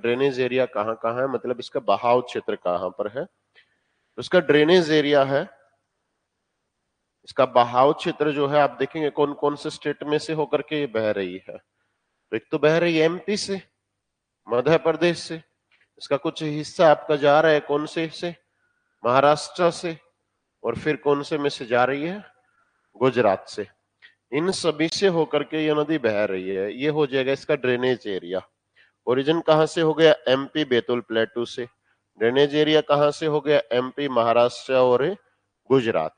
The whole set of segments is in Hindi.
ड्रेनेज एरिया कहाँ कहाँ है, मतलब इसका बहाव क्षेत्र कहाँ पर है। तो इसका ड्रेनेज एरिया है, इसका बहाव क्षेत्र जो है आप देखेंगे कौन कौन से स्टेट में से होकर के ये बह रही है। तो एक तो बह रही है एमपी से, मध्य प्रदेश से, इसका कुछ हिस्सा आपका जा रहा है कौन से से, महाराष्ट्र से, और फिर कौन से में से जा रही है, गुजरात से। इन सभी से होकर के ये नदी बह रही है, ये हो जाएगा इसका ड्रेनेज एरिया। ओरिजिन कहां से हो गया, एमपी बैतूल प्लेटू से। ड्रेनेज एरिया कहां से हो गया, एमपी, महाराष्ट्र और गुजरात।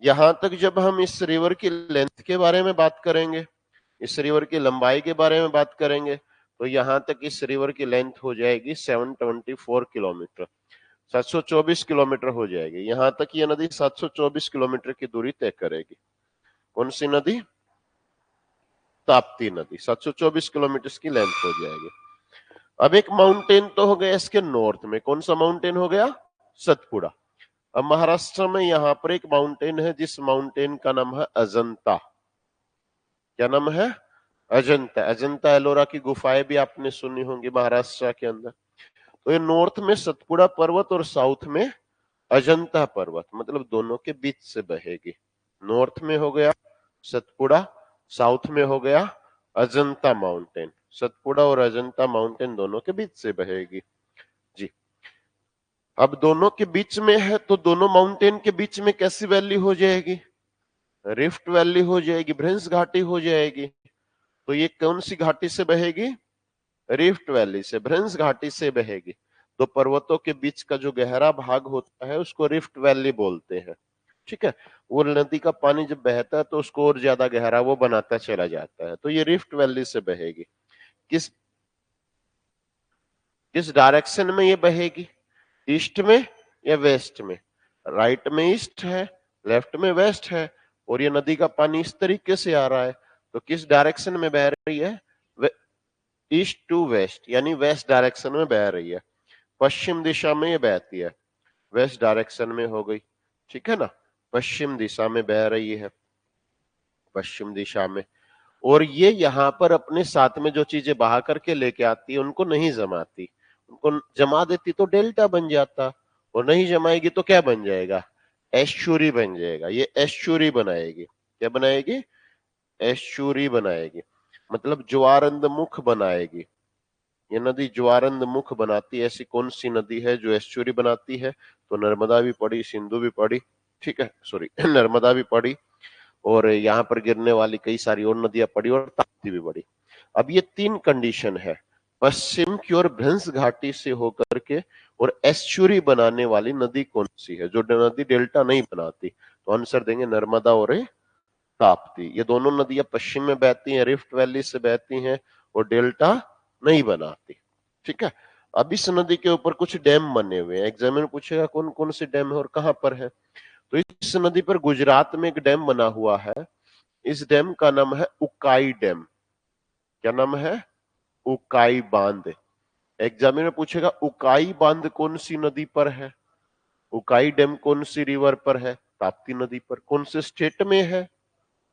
यहां तक जब हम इस रिवर की लेंथ के बारे में बात करेंगे, इस रिवर की लंबाई के बारे में बात करेंगे, तो यहां तक इस रिवर की लेंथ हो जाएगी 724 किलोमीटर, 724 किलोमीटर हो जाएगी। यहां तक ये नदी 724 किलोमीटर की दूरी तय करेगी। कौन सी नदी, ताप्ती नदी, 724 किलोमीटर की लेंथ हो जाएगी। अब एक माउंटेन तो हो गया इसके नॉर्थ में, कौन सा माउंटेन हो गया, सतपुड़ा। अब महाराष्ट्र में यहां पर एक माउंटेन है जिस माउंटेन का नाम है अजंता। क्या नाम है, अजंता। अजंता एलोरा की गुफाएं भी आपने सुनी होंगी महाराष्ट्र के अंदर। तो ये नॉर्थ में सतपुड़ा पर्वत और साउथ में अजंता पर्वत, मतलब दोनों के बीच से बहेगी। नॉर्थ में हो गया सतपुड़ा, साउथ में हो गया अजंता माउंटेन। सतपुड़ा और अजंता माउंटेन दोनों के बीच से बहेगी जी। अब दोनों के बीच में है तो दोनों माउंटेन के बीच में कैसी वैली हो जाएगी, रिफ्ट वैली हो जाएगी, भ्रंश घाटी हो जाएगी। तो ये कौन सी घाटी से बहेगी, रिफ्ट वैली से, भ्रंश घाटी से बहेगी। तो पर्वतों के बीच का जो गहरा भाग होता है उसको रिफ्ट वैली बोलते हैं, ठीक है। वो नदी का पानी जब बहता है तो उसको और ज्यादा गहरा वो बनाता चला जाता है, तो ये रिफ्ट वैली से बहेगी। किस किस डायरेक्शन में ये बहेगी, ईस्ट में या वेस्ट में, राइट में ईस्ट है, लेफ्ट में वेस्ट है, और ये नदी का पानी इस तरीके से आ रहा है। तो किस डायरेक्शन में बह रही है, ईस्ट टू वेस्ट, यानी वेस्ट डायरेक्शन में बह रही है। पश्चिम दिशा में ये बहती है, वेस्ट डायरेक्शन में हो गई, ठीक है ना। पश्चिम दिशा में बह रही है, पश्चिम दिशा में। और ये यहाँ पर अपने साथ में जो चीजें बहा करके लेके आती है उनको नहीं जमाती, उनको जमा देती तो डेल्टा बन जाता, और नहीं जमाएगी तो क्या बन जाएगा, एस्चुरी बन जाएगा। ये एस्चुरी बनाएगी, क्या बनाएगी, एस्चुरी बनाएगी, मतलब ज्वारंद मुख बनाएगी। ये नदी ज्वारंद मुख बनाती है। ऐसी कौन सी नदी है जो एस्चुरी बनाती है, तो नर्मदा भी पड़ी, सिंधु भी पड़ी, ठीक है, सॉरी नर्मदा भी पड़ी, और यहाँ पर गिरने वाली कई सारी और नदियां पड़ी, और ताप्ती भी पड़ी। अब ये तीन कंडीशन है, पश्चिम की ओर भ्रंश घाटी से होकर के और एस्चुरी बनाने वाली नदी कौन सी है, जो नदी डेल्टा नहीं बनाती। तो आंसर देंगे नर्मदा और ताप्ती। ये दोनों नदियां पश्चिम में बहती हैं, रिफ्ट वैली से बहती हैं, और डेल्टा नहीं बनाती, ठीक है। अब इस नदी के ऊपर कुछ डैम बने हुए हैं, एग्जाम में पूछेगा कौन कौन से डैम है और कहां पर है। तो इस नदी पर गुजरात में एक डैम बना हुआ है, इस डैम का नाम है उकाई डैम। क्या नाम है, उकाई बांध। एग्जाम में पूछेगा उकाई बांध कौन सी नदी पर है, उकाई डैम कौन सी रिवर पर है, ताप्ती नदी पर। कौन से स्टेट में है,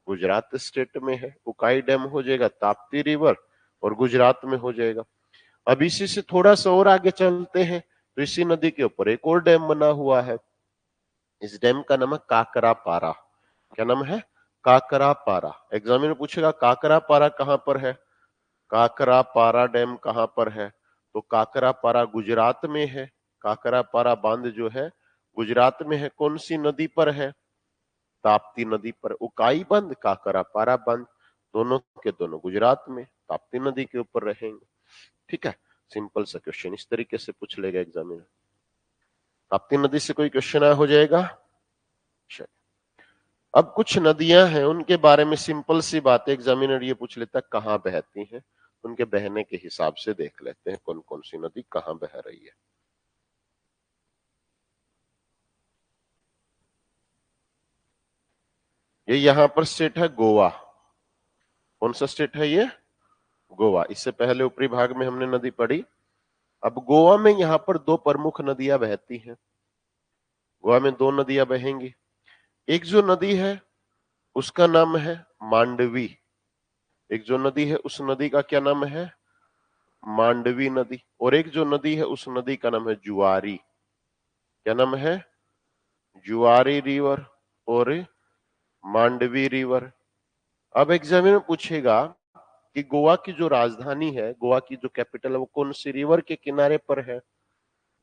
गुजरात स्टेट में है। उकाई डैम हो जाएगा ताप्ती रिवर और गुजरात में हो जाएगा। अब इसी से थोड़ा सा और आगे चलते हैं तो इसी नदी के ऊपर एक और डैम बना हुआ है, इस डैम का नाम है काकरा पारा। क्या नाम है, काकरा पारा। एग्जाम में पूछेगा काकरा पारा कहां पर है, काकरा पारा डैम कहां पर है, तो काकरा पारा गुजरात में है। काकरा पारा बांध जो है गुजरात में है, कौन सी नदी पर है, ताप्ती नदी पर। उकाई बांध, काकरा पारा बांध, दोनों के दोनों गुजरात में ताप्ती नदी के ऊपर रहेंगे, ठीक है। सिंपल सा क्वेश्चन इस तरीके से पूछ लेगा एग्जाम में। ताप्ती नदी से कोई क्वेश्चन हो जाएगा। अब कुछ नदियां हैं उनके बारे में सिंपल सी बात एग्जामिनर ये पूछ लेता कहां बहती हैं, उनके बहने के हिसाब से देख लेते हैं कौन कौन सी नदी कहां बह रही है। ये यहां पर स्टेट है गोवा। कौन सा स्टेट है ये, गोवा। इससे पहले ऊपरी भाग में हमने नदी पढ़ी। अब गोवा में यहां पर दो प्रमुख नदियां बहती हैं, गोवा में दो नदियां बहेंगी। एक जो नदी है उसका नाम है मांडवी, एक जो नदी है उस नदी का क्या नाम है, मांडवी नदी, और एक जो नदी है उस नदी का नाम है जुआरी। क्या नाम है? जुआरी रिवर और मांडवी रिवर। अब एग्जाम में पूछेगा कि गोवा की जो राजधानी है, गोवा की जो कैपिटल है, वो कौन सी रिवर के किनारे पर है?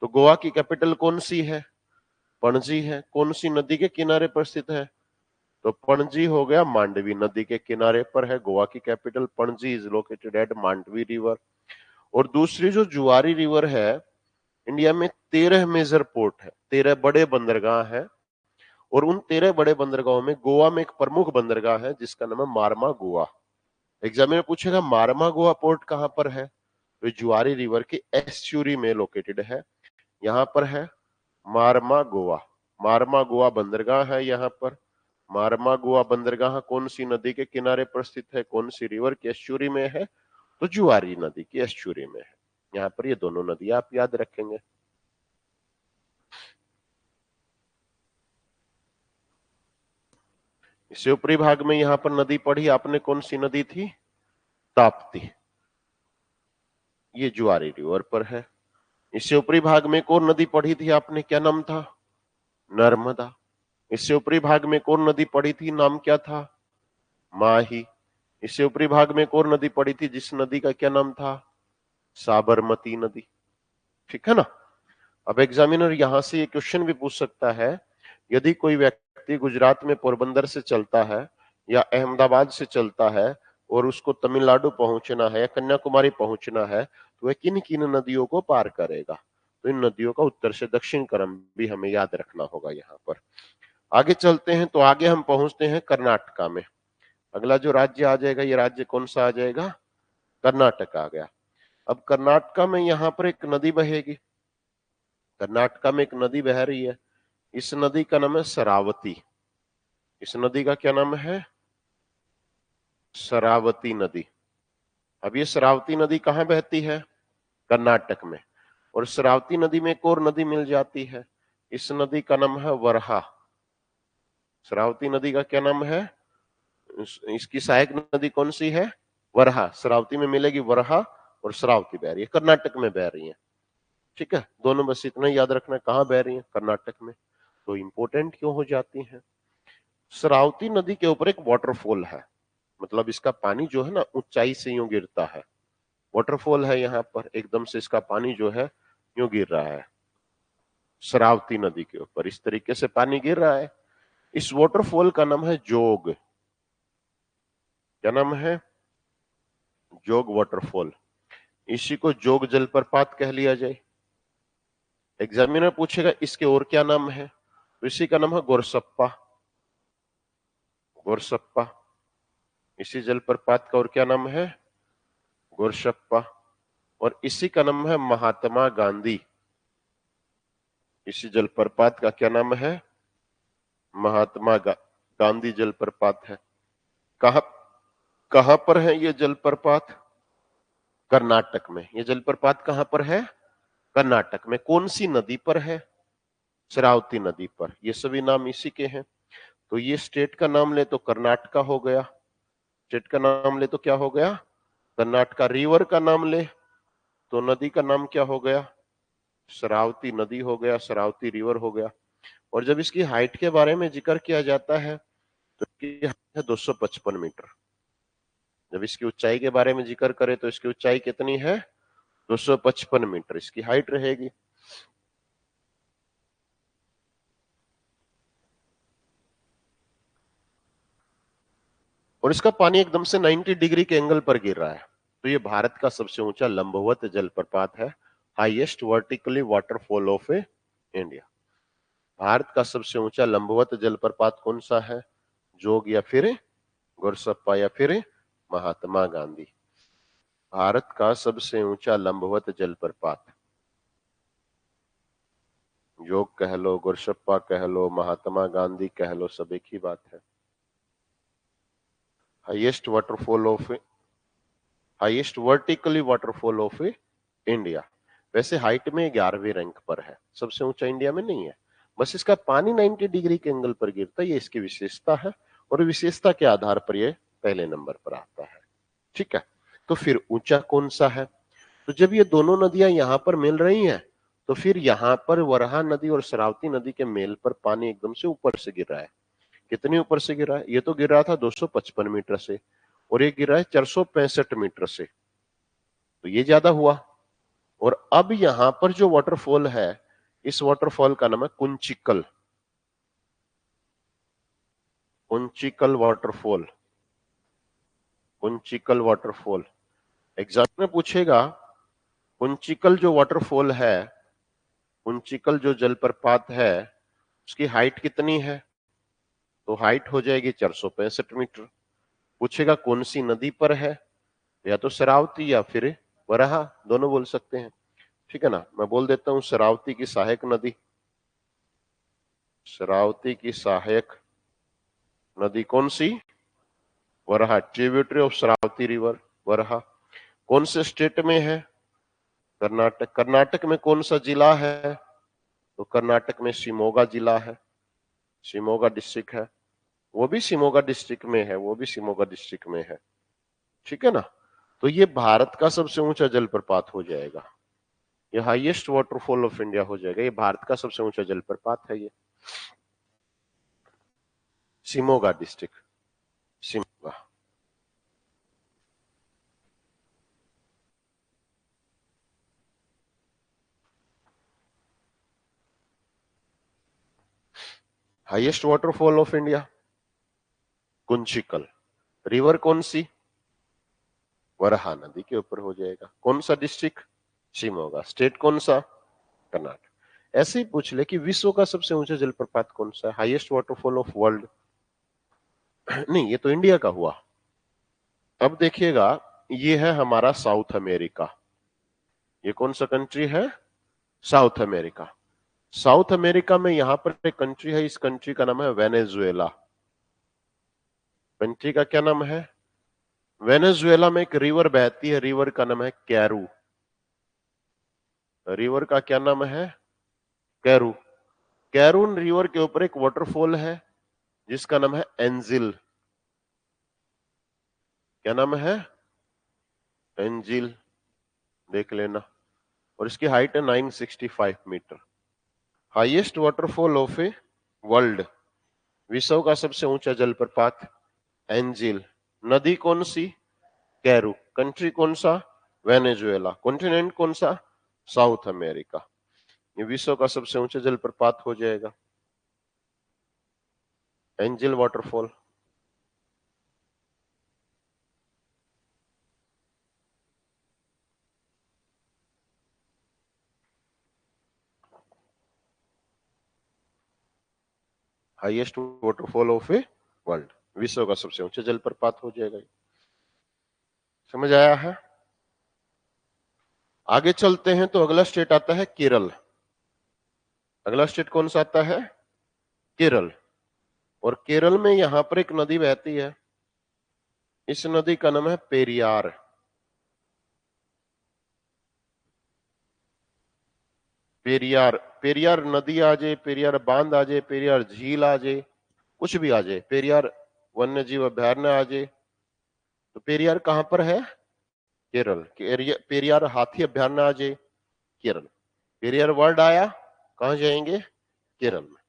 तो गोवा की कैपिटल कौन सी है? पणजी है। कौन सी नदी के किनारे पर स्थित है? तो पणजी हो गया, मांडवी नदी के किनारे पर है। गोवा की capital Panaji is located at Mandovi river. और दूसरी जो जुआरी रिवर है, इंडिया में 13 मेजर पोर्ट है, 13 बड़े बंदरगाह है, और उन 13 बड़े बंदरगाहों में गोवा में एक प्रमुख बंदरगाह है जिसका नाम है मारमा गोवा। एग्जाम में पूछेगा मारमा गोवा पोर्ट कहां पर है? तो जुआरी रिवर की एस्चुरी में लोकेटेड है। यहाँ पर है मारमा गोवा। मारमा गोवा बंदरगाह है यहाँ पर। मारमा गोवा बंदरगाह कौन सी नदी के किनारे पर स्थित है? कौन सी रिवर की एस्चुरी में है? तो जुआरी नदी की एस्चुरी में है। यहाँ पर ये दोनों नदियां आप याद रखेंगे। इससे ऊपरी भाग में यहाँ पर नदी पढ़ी आपने, कौन सी नदी थी? ताप्ती। ये जुआरी रिवर पर है। इससे ऊपरी भाग में कौन नदी पढ़ी थी आपने, क्या नाम था? नर्मदा। इससे ऊपरी भाग में कौन नदी पड़ी थी, नाम क्या था? माही। इससे ऊपरी भाग में कौन नदी पड़ी थी जिस नदी का क्या नाम था? साबरमती नदी। ठीक है ना? अब एग्जामिनर यहां से ये क्वेश्चन भी पूछ सकता है, यदि कोई व्यक्ति गुजरात में पोरबंदर से चलता है या अहमदाबाद से चलता है और उसको तमिलनाडु पहुंचना है या कन्याकुमारी पहुंचना है, तो वह किन किन नदियों को पार करेगा? तो इन नदियों का उत्तर से दक्षिण क्रम भी हमें याद रखना होगा। यहाँ पर आगे चलते हैं तो आगे हम पहुंचते हैं कर्नाटका में। अगला जो राज्य आ जाएगा, ये राज्य कौन सा आ जाएगा? कर्नाटक आ गया। अब कर्नाटका में यहाँ पर एक नदी बहेगी। कर्नाटका में एक नदी बह रही है, इस नदी का नाम है शरावती। इस नदी का क्या नाम है? शरावती नदी। अब ये शरावती नदी कहाँ बहती है? कर्नाटक में। और शरावती नदी में एक और नदी मिल जाती है, इस नदी का नाम है वरहा। शरावती नदी का क्या नाम है? इसकी सहायक नदी कौन सी है? वरहा। शरावती में मिलेगी वरहा, और शरावती बह रही है, कर्नाटक में बह रही है। ठीक है, दोनों बस इतना याद रखना, कहाँ बह रही है? कर्नाटक में। तो इंपॉर्टेंट क्यों हो जाती है? शरावती नदी के ऊपर एक वाटरफॉल है, मतलब इसका पानी जो है ना ऊंचाई से यूं गिरता है। वाटरफॉल है यहाँ पर, एकदम से इसका पानी जो है यूं गिर रहा है। शरावती नदी के ऊपर इस तरीके से पानी गिर रहा है। इस वाटरफॉल का नाम है जोग। क्या नाम है? जोग वाटरफॉल। इसी को जोग जलप्रपात कह लिया जाए। एग्जामिनर पूछेगा इसके और क्या नाम है, तो इसी का नाम है गोरसप्पा। गोरसप्पा। इसी जलप्रपात का और क्या नाम है? गोरसप्पा। और इसी का नाम है महात्मा गांधी। इसी जलप्रपात का क्या नाम है? महात्मा गांधी जलप्रपात है। कहा कहां पर है ये जलप्रपात? कर्नाटक में। ये जलप्रपात कहां पर है? कर्नाटक में। कौन सी नदी पर है? शरावती नदी पर। ये सभी नाम इसी के हैं। तो ये स्टेट का नाम ले तो कर्नाटका हो गया, स्टेट का नाम ले तो क्या हो गया? कर्नाटका। रिवर का नाम ले तो नदी का नाम क्या हो गया? शरावती नदी हो गया, शरावती रिवर हो गया। और जब इसकी हाइट के बारे में जिक्र किया जाता है तो इसकी हाइट है 255 मीटर। जब इसकी ऊंचाई के बारे में जिक्र करें तो इसकी ऊंचाई कितनी है? 255 मीटर इसकी हाइट रहेगी। और इसका पानी एकदम से 90 डिग्री के एंगल पर गिर रहा है। तो ये भारत का सबसे ऊंचा लंबवत जलप्रपात है, highest vertically waterfall of India. Bharat का सबसे ऊंचा लंबवत जलप्रपात कौन सा है? जोग या फिर गोरसप्पा या फिर महात्मा गांधी। भारत का सबसे ऊंचा लंबवत जलप्रपात, जोग कह लो, गोरसप्पा कह लो, महात्मा गांधी कह लो, सब एक ही बात है। Highest waterfall of highest vertically waterfall of India. वैसे हाइट में 11वें रैंक पर है, सबसे ऊंचा इंडिया में नहीं है। बस इसका पानी 90 डिग्री के एंगल पर गिरता है, ये इसकी विशेषता है, और विशेषता के आधार पर ये पहले नंबर पर आता है। ठीक है, तो फिर ऊंचा कौन सा है? तो जब ये दोनों नदियां यहाँ पर मिल रही हैं, तो फिर यहाँ पर वराहा नदी और शरावती नदी के मेल पर पानी एकदम से ऊपर से गिर रहा है। कितनी ऊपर से गिरा है? ये तो गिर रहा था 255 मीटर से, और ये गिरा है 465 मीटर से, तो ये ज्यादा हुआ। और अब यहां पर जो वाटरफॉल है, इस वाटरफॉल का नाम है Kunchikal. Kunchikal waterfall, Kunchikal waterfall. Exam में पूछेगा कुंचिकल जो वाटरफॉल है, कुंचिकल जो जलप्रपात है, उसकी हाइट कितनी है? तो हाइट हो जाएगी 465 मीटर। पूछेगा कौन सी नदी पर है, या तो शरावती या फिर वराहा, दोनों बोल सकते हैं। ठीक है ना, मैं बोल देता हूं शरावती की सहायक नदी। शरावती की सहायक नदी कौन सी? Varaha, tributary of Sharavati river, Varaha. कौन से स्टेट में है? कर्नाटक। कर्नाटक में कौन सा जिला है? तो कर्नाटक में शिमोगा जिला है, शिमोगा डिस्ट्रिक्ट है। वो भी शिमोगा डिस्ट्रिक्ट में है, वो भी शिमोगा डिस्ट्रिक्ट में है। ठीक है ना। तो ये भारत का सबसे ऊंचा जलप्रपात हो जाएगा, ये हाईएस्ट वाटरफॉल ऑफ इंडिया हो जाएगा। ये भारत का सबसे ऊंचा जलप्रपात है, ये Shimoga district, Shimoga. Highest waterfall of India Kunchikal. River कौन सी? वराहा नदी के ऊपर हो जाएगा। कौन सा डिस्ट्रिक्ट? शिमोगा। स्टेट कौन सा? कर्नाटक। ऐसे ही पूछ ले कि विश्व का सबसे ऊंचा जलप्रपात कौन सा है, हाईएस्ट वाटरफॉल ऑफ वर्ल्ड। नहीं, ये तो इंडिया का हुआ। अब देखिएगा, ये है हमारा साउथ अमेरिका। ये कौन सा कंट्री है? South America. साउथ अमेरिका में यहां पर एक कंट्री है, इस कंट्री का नाम है वेनेजुएला। कंट्री का क्या नाम है? वेनेजुएला में एक रिवर बहती है, रिवर का नाम है कैरू। रिवर का क्या नाम है? कैरू। कैरून रिवर के ऊपर एक वाटरफॉल है जिसका नाम है एंजिल। क्या नाम है? एंजिल, देख लेना। और इसकी हाइट है 965 metre. Highest waterfall of a world, विश्व का सबसे ऊंचा जलप्रपात एंजिल। नदी कौन सी? कैरू। कंट्री कौन सा? वेनेजुएला। कॉन्टिनेंट कौन सा? South America. ये विश्व का सबसे ऊंचा जलप्रपात हो जाएगा, angel waterfall. Highest waterfall of a world, विश्व का सबसे ऊंचा जलप्रपात हो जाएगा। समझ आया है? आगे चलते हैं तो अगला स्टेट आता है केरल। अगला स्टेट कौन सा आता है? केरल। और केरल में यहां पर एक नदी बहती है, इस नदी का नाम है पेरियार। पेरियार, पेरियार नदी आ जाए, पेरियार बांध आ जाए, पेरियार झील आ जाए, कुछ भी आ जाए, पेरियार वन्य जीव अभ्यारण्य आ जाए, तो पेरियार कहां पर है? केरल। पेरियार हाथी अभ्यारण्य आ जाए, केरल। पेरियार वर्ड आया, कहां जाएंगे? केरल में।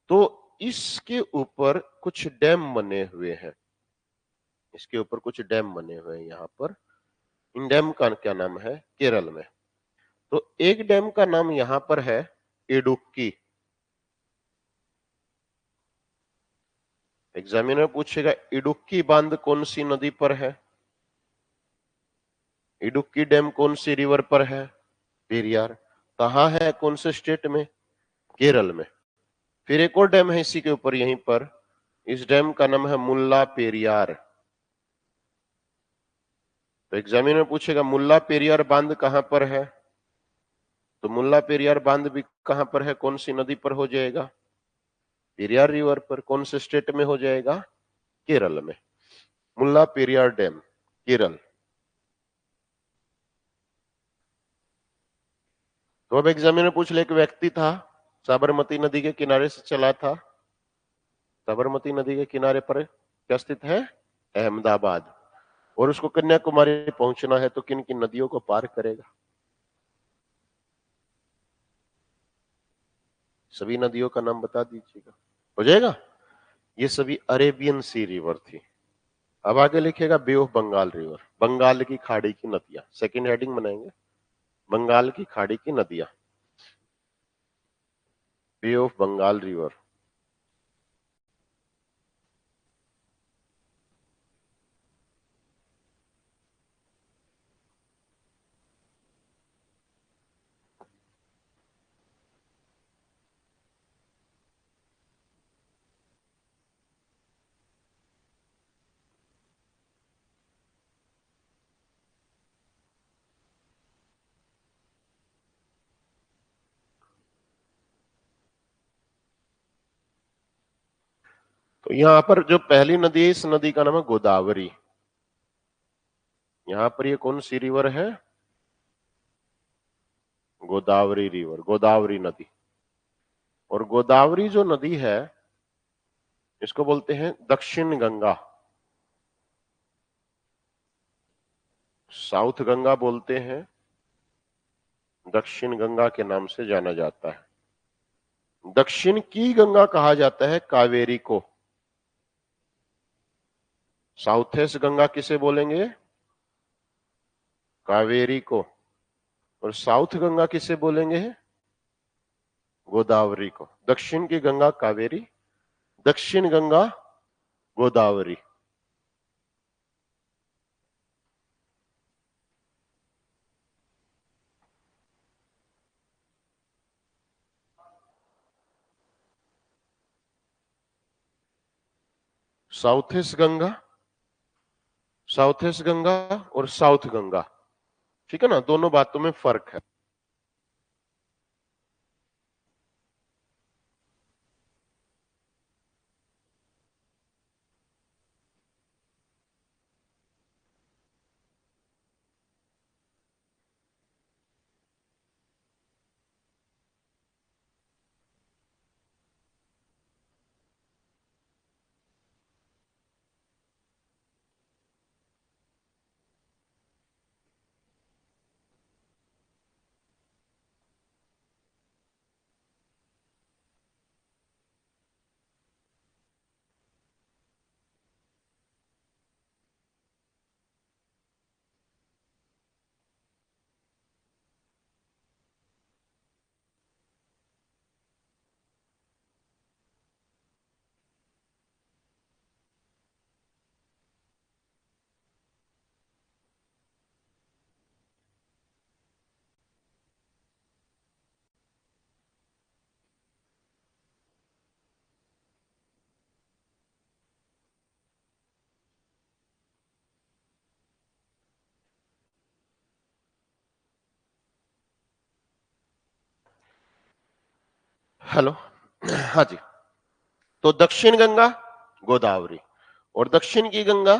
तो इसके ऊपर कुछ डैम बने हुए हैं, इसके ऊपर कुछ डैम बने हुए हैं यहां पर। इन डैम का क्या नाम है केरल में? तो एक डैम का नाम यहां पर है इडुक्की। एग्जामिनर पूछेगा इडुक्की बांध कौन सी नदी पर है? इडुक्की डैम कौन सी रिवर पर है? पेरियार। कहां है, कौन से स्टेट में? केरल में। फिर एक और डैम है इसी के ऊपर यहीं पर, इस डैम का नाम है मुल्ला पेरियार। तो एग्जामिनर पूछेगा मुल्ला पेरियार बांध कहां पर है? तो मुल्ला पेरियार बांध भी कहां पर है, कौन सी नदी पर हो जाएगा? पेरियार रिवर पर। कौन से स्टेट में हो जाएगा? केरल में। मुल्ला पेरियार डैम, केरल। तो अब एग्जामिनर पूछ ले, एक व्यक्ति था, साबरमती नदी के किनारे से चला था। साबरमती नदी के किनारे पर क्या स्थित है? अहमदाबाद। और उसको कन्याकुमारी पहुंचना है तो किन किन नदियों को पार करेगा? सभी नदियों का नाम बता दीजिएगा, हो जाएगा। ये सभी अरेबियन सी रिवर थी। अब आगे लिखेगा बे ऑफ बंगाल रिवर, बंगाल की खाड़ी की नदियां। सेकंड हेडिंग बनाएंगे बंगाल की खाड़ी की नदियां, बे ऑफ बंगाल रिवर। तो यहां पर जो पहली नदी है, इस नदी का नाम है गोदावरी। यहां पर ये कौन सी रिवर है? गोदावरी रिवर, गोदावरी नदी। और गोदावरी जो नदी है इसको बोलते हैं दक्षिण गंगा, साउथ गंगा बोलते हैं, दक्षिण गंगा के नाम से जाना जाता है। दक्षिण की गंगा कहा जाता है कावेरी को। साउथ ईस्ट गंगा किसे बोलेंगे? कावेरी को। और साउथ गंगा किसे बोलेंगे? गोदावरी को। दक्षिण की गंगा कावेरी, दक्षिण Ganga Godavari. South east Ganga, south east Ganga और साउथ गंगा, ठीक है ना, दोनों बातों में फर्क है। हेलो, हाँ जी। तो दक्षिण गंगा गोदावरी और दक्षिण की गंगा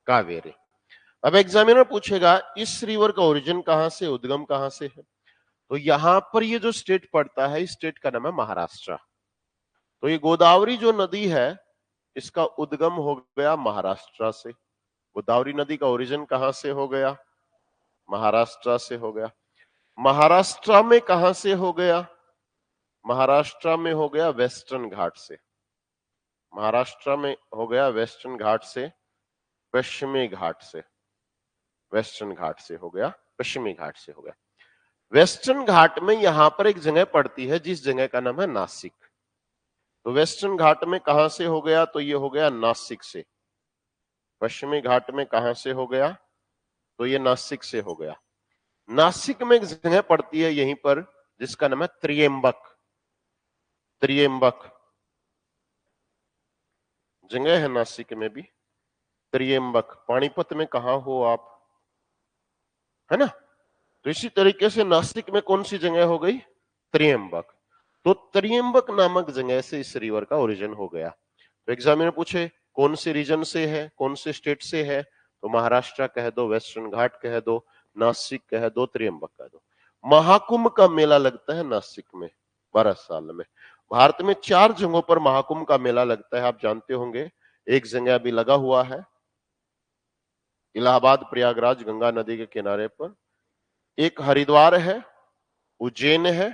कावेरी। अब एग्जामिनर पूछेगा इस रिवर का ओरिजिन कहां से, उद्गम कहां से है? तो यहां पर ये जो स्टेट पड़ता है, इस स्टेट का नाम है महाराष्ट्र। तो ये गोदावरी जो नदी है इसका उद्गम हो गया महाराष्ट्र से। गोदावरी नदी का ओरिजिन कहां से हो गया? महाराष्ट्र से हो गया। महाराष्ट्र में कहां से हो गया? महाराष्ट्र में हो गया वेस्टर्न घाट से। महाराष्ट्र में हो गया वेस्टर्न घाट से, पश्चिमी घाट से। वेस्टर्न घाट से हो गया, पश्चिमी घाट से हो गया। वेस्टर्न घाट में यहां पर एक जगह पड़ती है जिस जगह का नाम है नासिक। तो वेस्टर्न घाट में कहां से हो गया? तो ये हो गया नासिक से। पश्चिमी घाट में कहां से हो गया? तो ये नासिक से हो गया। नासिक में एक जगह पड़ती है यहीं पर जिसका नाम है त्रियंबक। त्रियंबक जगह है नासिक में भी, त्रियंबक। पानीपत में कहा हो आप, है ना? तो इसी तरीके से नासिक में कौन सी जगह हो गई? त्रियंबक। तो त्रियंबक नामक जगह से इस रिवर का ओरिजिन हो गया। तो एग्जामिनर पूछे कौन से रीजन से है, कौन से स्टेट से है, तो महाराष्ट्र कह दो, वेस्टर्न घाट कह दो, नासिक कह दो, त्रियंबक कह दो। महाकुंभ का मेला लगता है नासिक में 12 साल में। भारत में 4 जगहों पर महाकुंभ का मेला लगता है, आप जानते होंगे। एक जगह अभी लगा हुआ है इलाहाबाद प्रयागराज गंगा नदी के किनारे पर। एक हरिद्वार है, उज्जैन है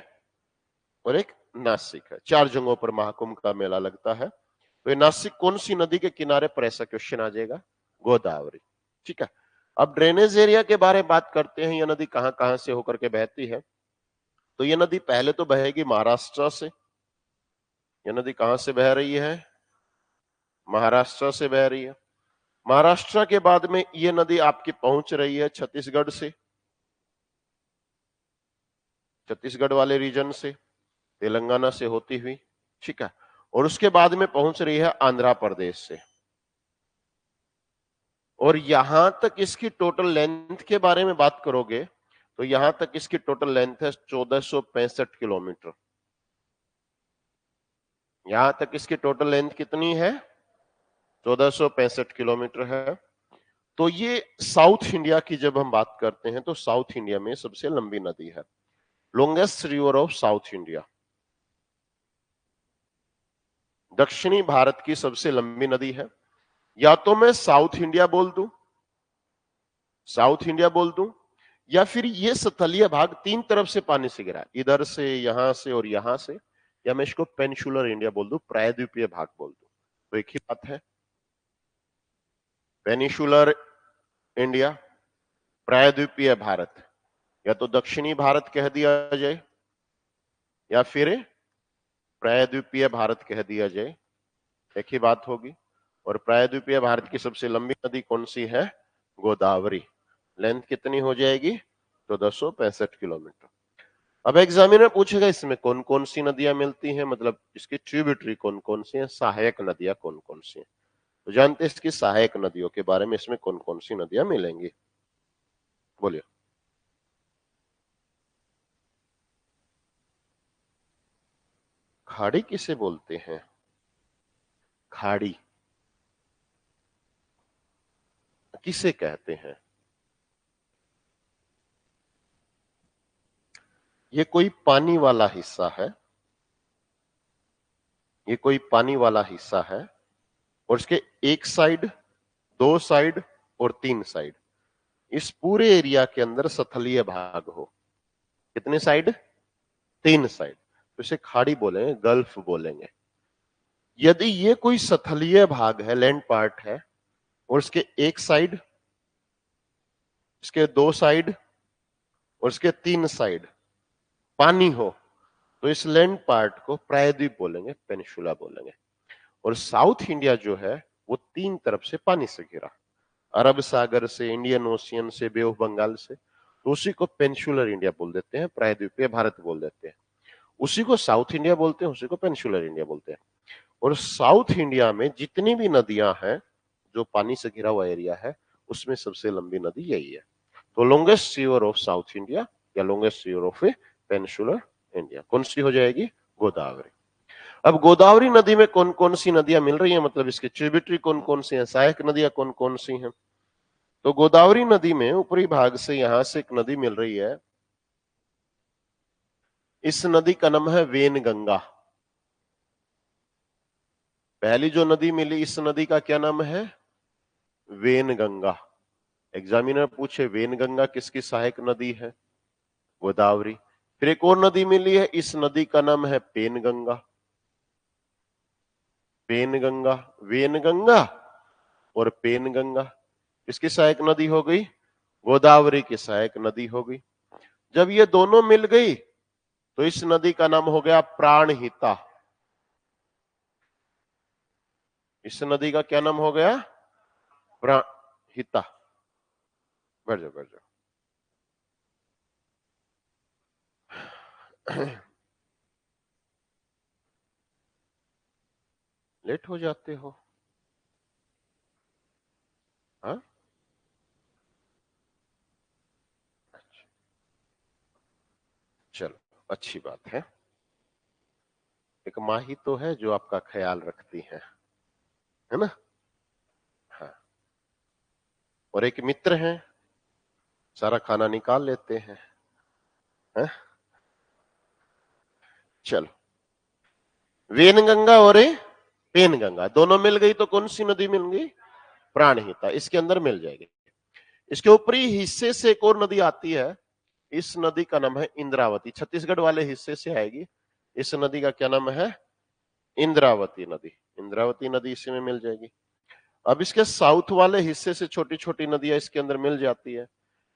और एक नासिक है। 4 जगहों पर महाकुंभ का मेला लगता है। तो ये नासिक कौन सी नदी के किनारे पर, ऐसा क्वेश्चन आ जाएगा, गोदावरी। ठीक है, अब ड्रेनेज एरिया के बारे में बात करते हैं। यह नदी कहां कहां से होकर के बहती है। तो यह नदी पहले तो बहेगी महाराष्ट्र से। यह नदी कहां से बह रही है, महाराष्ट्र से बह रही है। महाराष्ट्र के बाद में यह नदी आपकी पहुंच रही है छत्तीसगढ़ से, छत्तीसगढ़ वाले रीजन से, तेलंगाना से होती हुई। ठीक है, और उसके बाद में पहुंच रही है आंध्र प्रदेश से। और यहां तक इसकी टोटल लेंथ के बारे में बात करोगे तो यहां तक इसकी टोटल लेंथ है 1465 किलोमीटर। यहां तक इसकी टोटल लेंथ कितनी है, 1465 किलोमीटर है। तो ये साउथ इंडिया की जब हम बात करते हैं तो साउथ इंडिया में सबसे लंबी नदी है, longest river of south India. दक्षिणी भारत की सबसे लंबी नदी है। या तो मैं साउथ इंडिया बोल दूं, साउथ इंडिया बोल दूं, या फिर ये स्थलीय भाग 3 तरफ से पानी से गिरा, इधर से, यहां से और यहां से, या मैं इसको पेनिनसुलर इंडिया बोल दूं, प्रायद्वीपीय भाग बोल दूं, तो एक ही बात है। पेनिनसुलर इंडिया, प्रायद्वीपीय भारत, या तो दक्षिणी भारत कह दिया जाए या फिर प्रायद्वीपीय भारत कह दिया जाए, एक ही बात होगी। और प्रायद्वीपीय भारत की सबसे लंबी नदी कौन सी है, गोदावरी। लेंथ कितनी हो जाएगी, 1465 किलोमीटर। अब एग्जामिनर पूछेगा इसमें कौन कौन सी नदियां मिलती हैं, मतलब इसकी ट्रिब्यूटरी कौन कौन सी हैं, सहायक नदियां कौन कौन सी हैं। तो जानते हैं इसकी सहायक नदियों के बारे में, इसमें कौन कौन सी नदियां मिलेंगी, बोलिए। खाड़ी किसे बोलते हैं, खाड़ी किसे कहते हैं। ये कोई पानी वाला हिस्सा है, ये कोई पानी वाला हिस्सा है और इसके एक साइड, 2 साइड और 3 साइड, इस पूरे एरिया के अंदर स्थलीय भाग हो। कितने साइड, 3 साइड, तो इसे खाड़ी बोलेंगे, गल्फ बोलेंगे। यदि ये कोई स्थलीय भाग है, लैंड पार्ट है, और इसके एक साइड, इसके 2 साइड और इसके 3 साइड पानी हो, तो इस लैंड पार्ट को प्रायद्वीप बोलेंगे, पेनिनसुला बोलेंगे। और साउथ इंडिया जो है वो 3 तरफ से पानी से घिरा, अरब सागर से, इंडियन ओशियन से, बे ऑफ बंगाल से, तो उसी को पेनिनसुलर इंडिया बोल देते हैं, प्रायद्वीपीय भारत बोल देते हैं। उसी को साउथ इंडिया बोलते हैं, उसी को पेनिनसुलर इंडिया बोलते हैं। और साउथ इंडिया में जितनी भी नदियां हैं, जो पानी से घिरा हुआ एरिया है, उसमें सबसे लंबी नदी यही है। तो longest river of south India या longest river of peninsular India कौन सी हो जाएगी, गोदावरी। अब गोदावरी नदी में कौन कौन सी नदियां मिल रही हैं, मतलब इसके ट्रिब्यूटरी कौन कौन सी हैं, सहायक नदियां कौन कौन सी हैं। तो गोदावरी नदी में ऊपरी भाग से यहां से एक नदी मिल रही है, इस नदी का नाम है वेनगंगा। पहली जो नदी मिली, इस नदी का क्या नाम है, वेनगंगा। एग्जामिनर पूछे वेनगंगा किसकी सहायक नदी है, गोदावरी। फिर एक और नदी मिली है, इस नदी का नाम है पेनगंगा। पेनगंगा, वेनगंगा और पेनगंगा, इसकी सहायक नदी हो गई, गोदावरी की सहायक नदी हो गई। जब ये दोनों मिल गई तो इस नदी का नाम हो गया प्राणहिता। इस नदी का क्या नाम हो गया, प्राणहिता। बैठ जाओ, बैठ जाओ। लेट हो जाते हो, हाँ। चलो, अच्छी बात है। एक माँ ही तो है जो आपका ख्याल रखती है ना। हाँ, और एक मित्र है, सारा खाना निकाल लेते हैं। चलो, वेनगंगा और पेनगंगा दोनों मिल गई तो कौन सी नदी मिल गई, प्राणहिता, इसके अंदर मिल जाएगी। इसके ऊपरी हिस्से से एक और नदी आती है, इस नदी का नाम है इंद्रावती। छत्तीसगढ़ वाले हिस्से से आएगी। इस नदी का क्या नाम है? इंद्रावती नदी। इंद्रावती नदी इसी में मिल जाएगी। अब इसके साउथ वाले हिस्से से छोटी छोटी नदियां इसके अंदर मिल जाती है।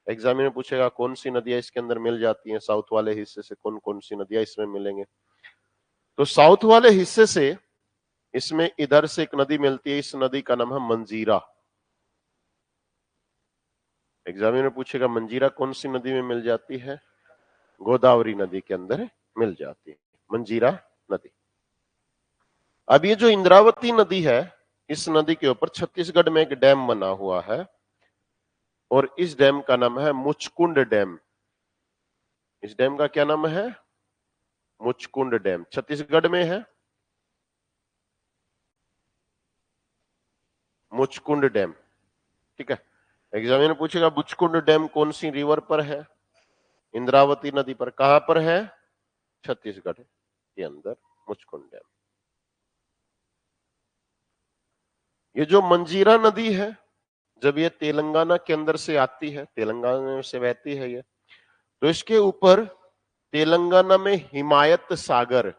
एग्जाम में पूछेगा कौन सी नदियां इसके अंदर मिल जाती हैं, साउथ वाले हिस्से से कौन कौन सी नदियां इसमें मिलेंगे। तो साउथ वाले हिस्से से इसमें इधर से एक नदी मिलती है, इस नदी का नाम है मंजीरा। एग्जाम में पूछेगा मंजीरा कौन सी नदी में मिल जाती है? गोदावरी नदी के अंदर मिल जाती है मंजीरा नदी। अब ये जो इंद्रावती नदी है, इस नदी के ऊपर छत्तीसगढ़ में एक डैम बना हुआ है और इस डैम का नाम है मुचकुंड डैम। इस डैम का क्या नाम है? मुचकुंड डैम। छत्तीसगढ़ में है मुचकुंड डैम। ठीक है, एग्जाम में पूछेगा मुचकुंड डैम कौन सी रिवर पर है? इंद्रावती नदी पर। कहां पर है? छत्तीसगढ़ के अंदर मुचकुंड डैम। ये जो मंजीरा नदी है, जब ये तेलंगाना के अंदर से आती है, तेलंगाना से बहती है ये, तो इसके ऊपर तेलंगाना में हिमायत सागर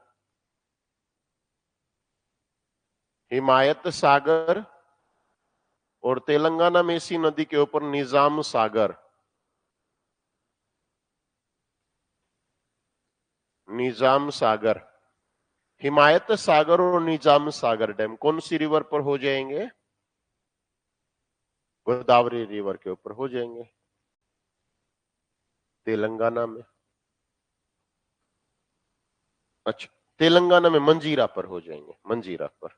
और तेलंगाना में इसी नदी के ऊपर निजाम सागर, हिमायत सागर और निजाम सागर डैम कौन सी रिवर पर हो जाएंगे? गोदावरी रिवर के ऊपर हो जाएंगे तेलंगाना में। अच्छा, तेलंगाना में मंजीरा पर हो जाएंगे, मंजीरा पर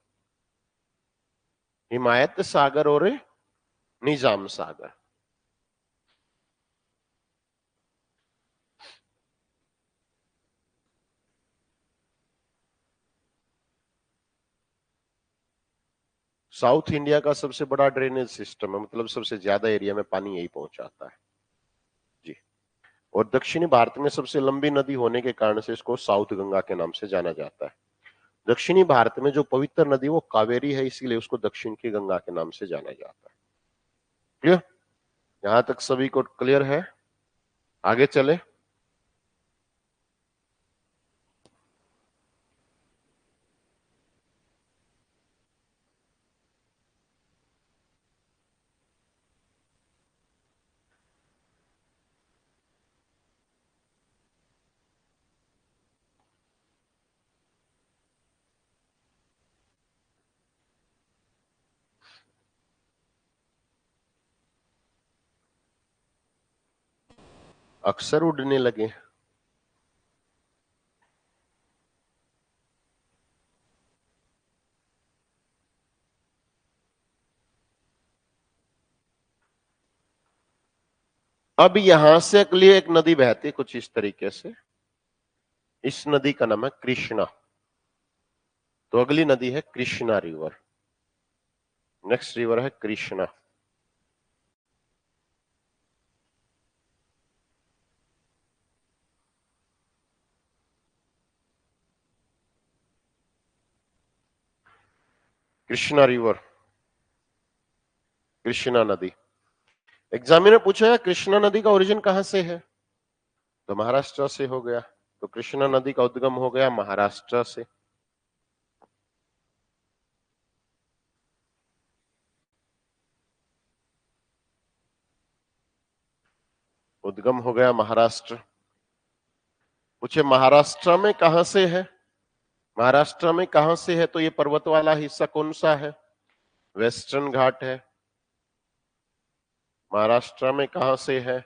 हिमायत सागर और निजाम सागर। साउथ इंडिया का सबसे बड़ा ड्रेनेज सिस्टम है, मतलब सबसे ज्यादा एरिया में पानी यही पहुंचाता है जी। और दक्षिणी भारत में सबसे लंबी नदी होने के कारण से इसको साउथ गंगा के नाम से जाना जाता है। दक्षिणी भारत में जो पवित्र नदी वो कावेरी है, इसीलिए उसको दक्षिण की गंगा के नाम से जाना जाता है। क्लियर? यहां तक सभी को क्लियर है? आगे चले। अक्सर उड़ने लगे। अब यहां से अगली एक नदी बहती है कुछ इस तरीके से, इस नदी का नाम है कृष्णा। तो अगली नदी है कृष्णा रिवर। नेक्स्ट रिवर है कृष्णा। कृष्णा रिवर, कृष्णा नदी। एग्जामिनर पूछा कृष्णा नदी का ओरिजिन कहां से है? तो महाराष्ट्र से हो गया। तो कृष्णा नदी का उद्गम हो गया महाराष्ट्र से। उद्गम हो गया महाराष्ट्र। पूछे महाराष्ट्र में कहां से है? महाराष्ट्र में कहां से है? तो ये पर्वत वाला हिस्सा कौन सा है? वेस्टर्न घाट है। महाराष्ट्र में कहां से है?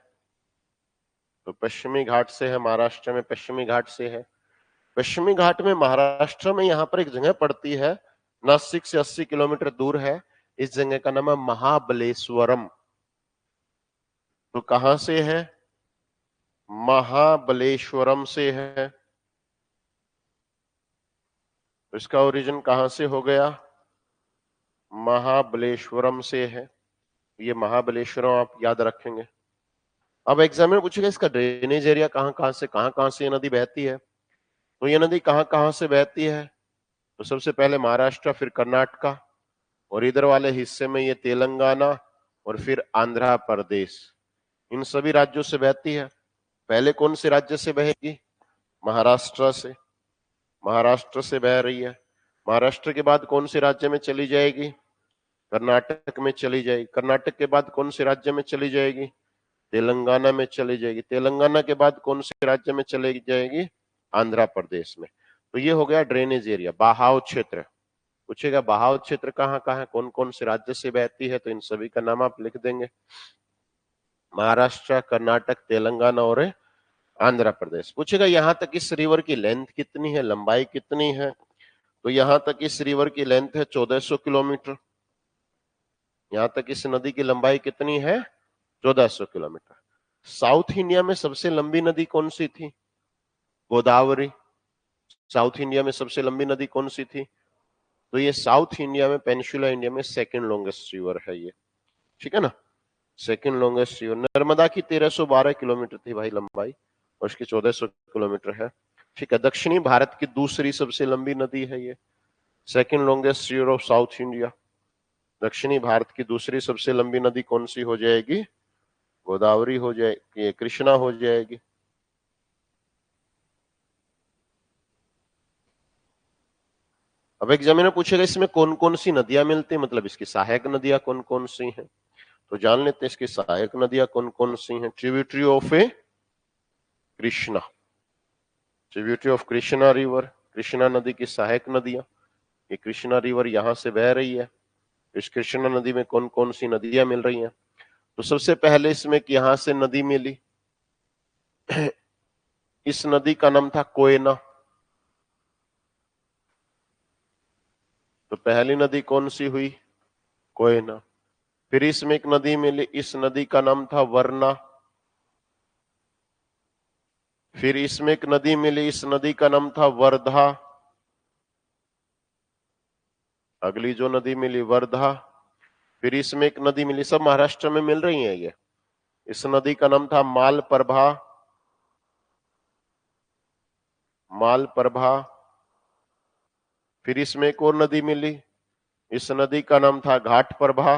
तो पश्चिमी घाट से है। महाराष्ट्र में पश्चिमी घाट से है। पश्चिमी घाट में महाराष्ट्र में यहां पर एक जगह पड़ती है, नासिक से 80 किलोमीटर दूर है। इस जगह का नाम है महाबलेश्वरम। तो कहां से है? महाबलेश्वरम से है। तो इसका ओरिजिन कहां से हो गया? महाबलेश्वरम से है। ये महाबलेश्वरम आप याद रखेंगे। अब एग्जाम में पूछेगा इसका ड्रेनेज एरिया कहां से ये नदी बहती है। तो ये नदी कहां से बहती है? तो सबसे पहले महाराष्ट्र, फिर कर्नाटका, और इधर वाले हिस्से में ये तेलंगाना, और फिर आंध्र प्रदेश, इन सभी राज्यों से बहती है। पहले कौन से राज्य से बहेगी? महाराष्ट्र से। महाराष्ट्र से बह रही है। महाराष्ट्र के बाद कौन से राज्य में चली जाएगी? कर्नाटक में चली जाएगी। कर्नाटक के बाद कौन से राज्य में चली जाएगी? तेलंगाना में चली जाएगी। तेलंगाना के बाद कौन से राज्य में चली जाएगी? आंध्र प्रदेश में। तो ये हो गया ड्रेनेज एरिया, बहाव क्षेत्र। पूछेगा बहाव क्षेत्र कहाँ कहाँ है, कौन कौन से राज्य से बहती है, तो इन सभी का नाम आप लिख देंगे। महाराष्ट्र, कर्नाटक, तेलंगाना और आंध्र प्रदेश। पूछेगा यहां तक इस रिवर की लेंथ कितनी है, लंबाई कितनी है, तो यहां तक इस रिवर की लेंथ है 1400 किलोमीटर। यहां तक इस नदी की लंबाई कितनी है? 1400 किलोमीटर। साउथ इंडिया में सबसे लंबी नदी कौन सी थी? गोदावरी। साउथ इंडिया में सबसे लंबी नदी कौन सी थी? तो ये साउथ इंडिया में, पेनिनसुला इंडिया में सेकंड लॉन्गेस्ट रिवर है ये, ठीक है ना, सेकंड लॉन्गेस्ट रिवर। नर्मदा की 1312 किलोमीटर थी भाई लंबाई, और इसकी 1400 किलोमीटर है, ठीक है। दक्षिणी भारत की दूसरी सबसे लंबी नदी है ये, second longest river of south India. दक्षिणी भारत की दूसरी सबसे लंबी नदी कौन सी हो जाएगी? गोदावरी हो जाएगी, कृष्णा हो जाएगी। अब एग्जामिनर पूछेगा इसमें कौन कौन सी नदियां मिलती हैं, मतलब इसकी सहायक नदियां कौन कौन सी हैं, तो जान लेते हैं इसकी सहायक नदियां कौन कौन सी हैं। Tributary of A Krishna, tributary of Krishna river, Krishna नदी की सहायक नदियां, ये कृष्णा रिवर यहां से बह रही है। इस कृष्णा नदी में कौन कौन सी नदियां मिल रही हैं, तो सबसे पहले इसमें कि यहां से नदी मिली, इस नदी का नाम था कोयना। तो पहली नदी कौन सी हुई? कोयना। फिर इसमें एक नदी मिली, इस नदी का नाम था वरना। फिर इसमें एक नदी मिली, इस नदी का नाम था वर्धा। अगली जो नदी मिली वर्धा। फिर इसमें एक नदी मिली, सब महाराष्ट्र में मिल रही है ये, इस नदी का नाम था मालप्रभा। मालप्रभा। फिर इसमें एक और नदी मिली, इस नदी का नाम था घाटप्रभा।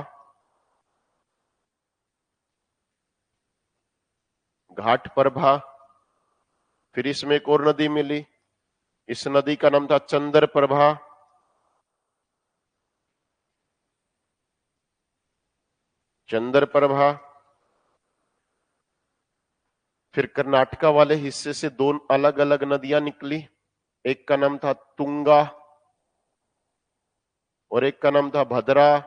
घाटप्रभा। फिर इसमें एक और नदी मिली, इस नदी का नाम था चंद्रप्रभा। चंद्रप्रभा। फिर कर्नाटका वाले हिस्से से दो अलग अलग नदियां निकली, एक का नाम था तुंगा और एक का नाम था भद्रा।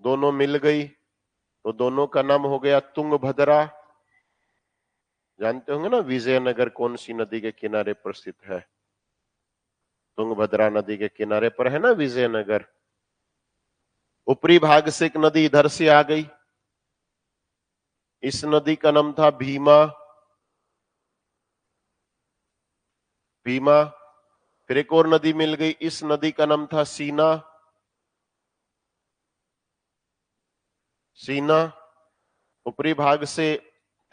दोनों मिल गई तो दोनों का नाम हो गया तुंगभद्रा। जानते होंगे ना विजयनगर कौन सी नदी के किनारे पर स्थित है? तुंगभद्रा नदी के किनारे पर है ना विजयनगर। ऊपरी भाग से एक नदी इधर से आ गई, इस नदी का नाम था भीमा। भीमा। फिर एक और नदी मिल गई, इस नदी का नाम था सीना। सीना। ऊपरी भाग से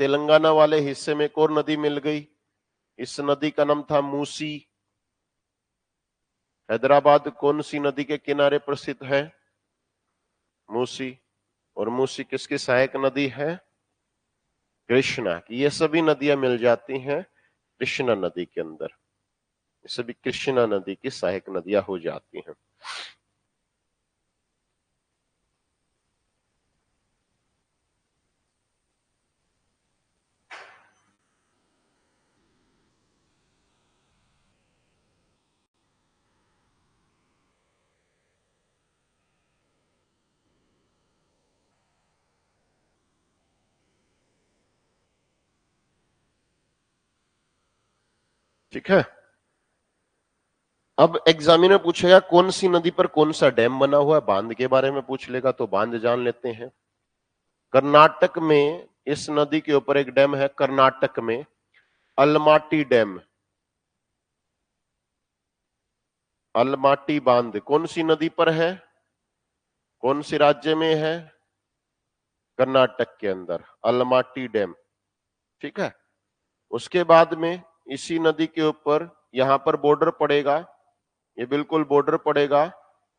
तेलंगाना वाले हिस्से में एक और नदी मिल गई, इस नदी का नाम था मूसी। हैदराबाद कौन सी नदी के किनारे पर स्थित है? मूसी। और मूसी किसकी सहायक नदी है? कृष्णा की। ये सभी नदियां मिल जाती हैं कृष्णा नदी के अंदर, ये सभी कृष्णा नदी की सहायक नदियां हो जाती हैं। ठीक है। अब एग्जामिनर पूछेगा कौन सी नदी पर कौन सा डैम बना हुआ है, बांध के बारे में पूछ लेगा, तो बांध जान लेते हैं। कर्नाटक में इस नदी के ऊपर एक डैम है, कर्नाटक में अलमाटी डैम। अलमाटी बांध कौन सी नदी पर है, कौन से राज्य में है? कर्नाटक के अंदर अलमाटी डैम, ठीक है। उसके बाद में इसी नदी के ऊपर यहां पर बॉर्डर पड़ेगा, ये बिल्कुल बॉर्डर पड़ेगा,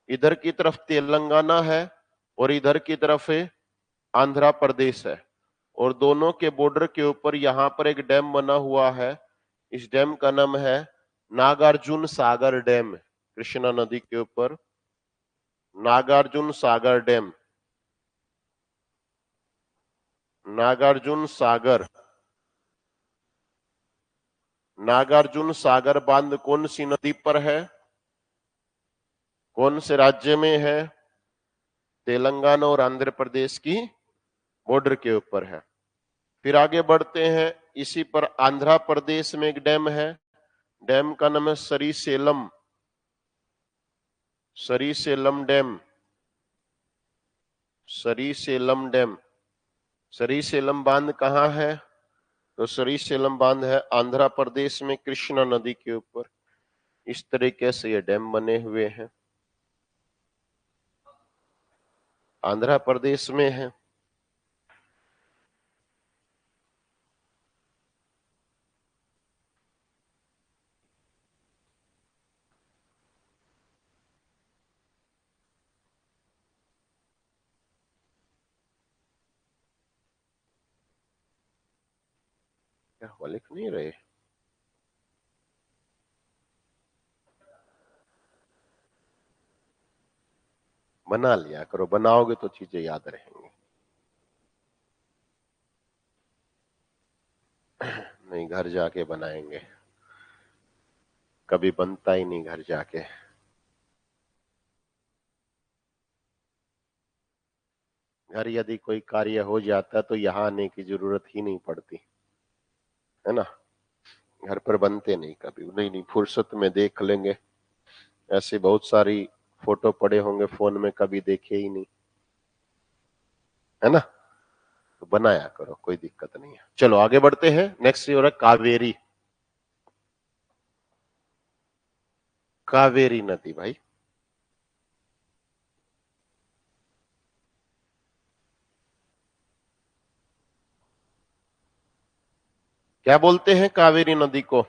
इधर की तरफ तेलंगाना है और इधर की तरफ है आंध्र प्रदेश है, और दोनों के बॉर्डर के ऊपर यहाँ पर एक डैम बना हुआ है। इस डैम का नाम है नागार्जुन सागर डैम, कृष्णा नदी के ऊपर नागार्जुन सागर डैम। नागार्जुन सागर, नागार्जुन सागर बांध कौन सी नदी पर है, कौन से राज्य में है? तेलंगाना और आंध्र प्रदेश की बॉर्डर के ऊपर है। फिर आगे बढ़ते हैं, इसी पर आंध्र प्रदेश में एक डैम है, डैम का नाम है श्रीशैलम, श्रीशैलम डैम, श्रीशैलम डैम। श्रीशैलम बांध कहाँ है? तो श्रीशैलम बांध है आंध्र प्रदेश में कृष्णा नदी के ऊपर। इस तरीके से ये डैम बने हुए हैं, आंध्र प्रदेश में है। क्या हुआ, लिख नहीं रहे? बना लिया करो, बनाओगे तो चीजें याद रहेंगी। नहीं, घर जाके बनाएंगे, कभी बनता ही नहीं घर जाके। घर यदि कोई कार्य हो जाता तो यहाँ आने की जरूरत ही नहीं पड़ती, है ना। घर पर बनते नहीं कभी, नहीं नहीं, फुर्सत में देख लेंगे। ऐसे बहुत सारी फोटो पड़े होंगे फोन में, कभी देखे ही नहीं, है ना। तो बनाया करो, कोई दिक्कत नहीं है। चलो आगे बढ़ते हैं। नेक्स्ट हो रहा है कावेरी। कावेरी नदी भाई, क्या बोलते हैं कावेरी नदी को?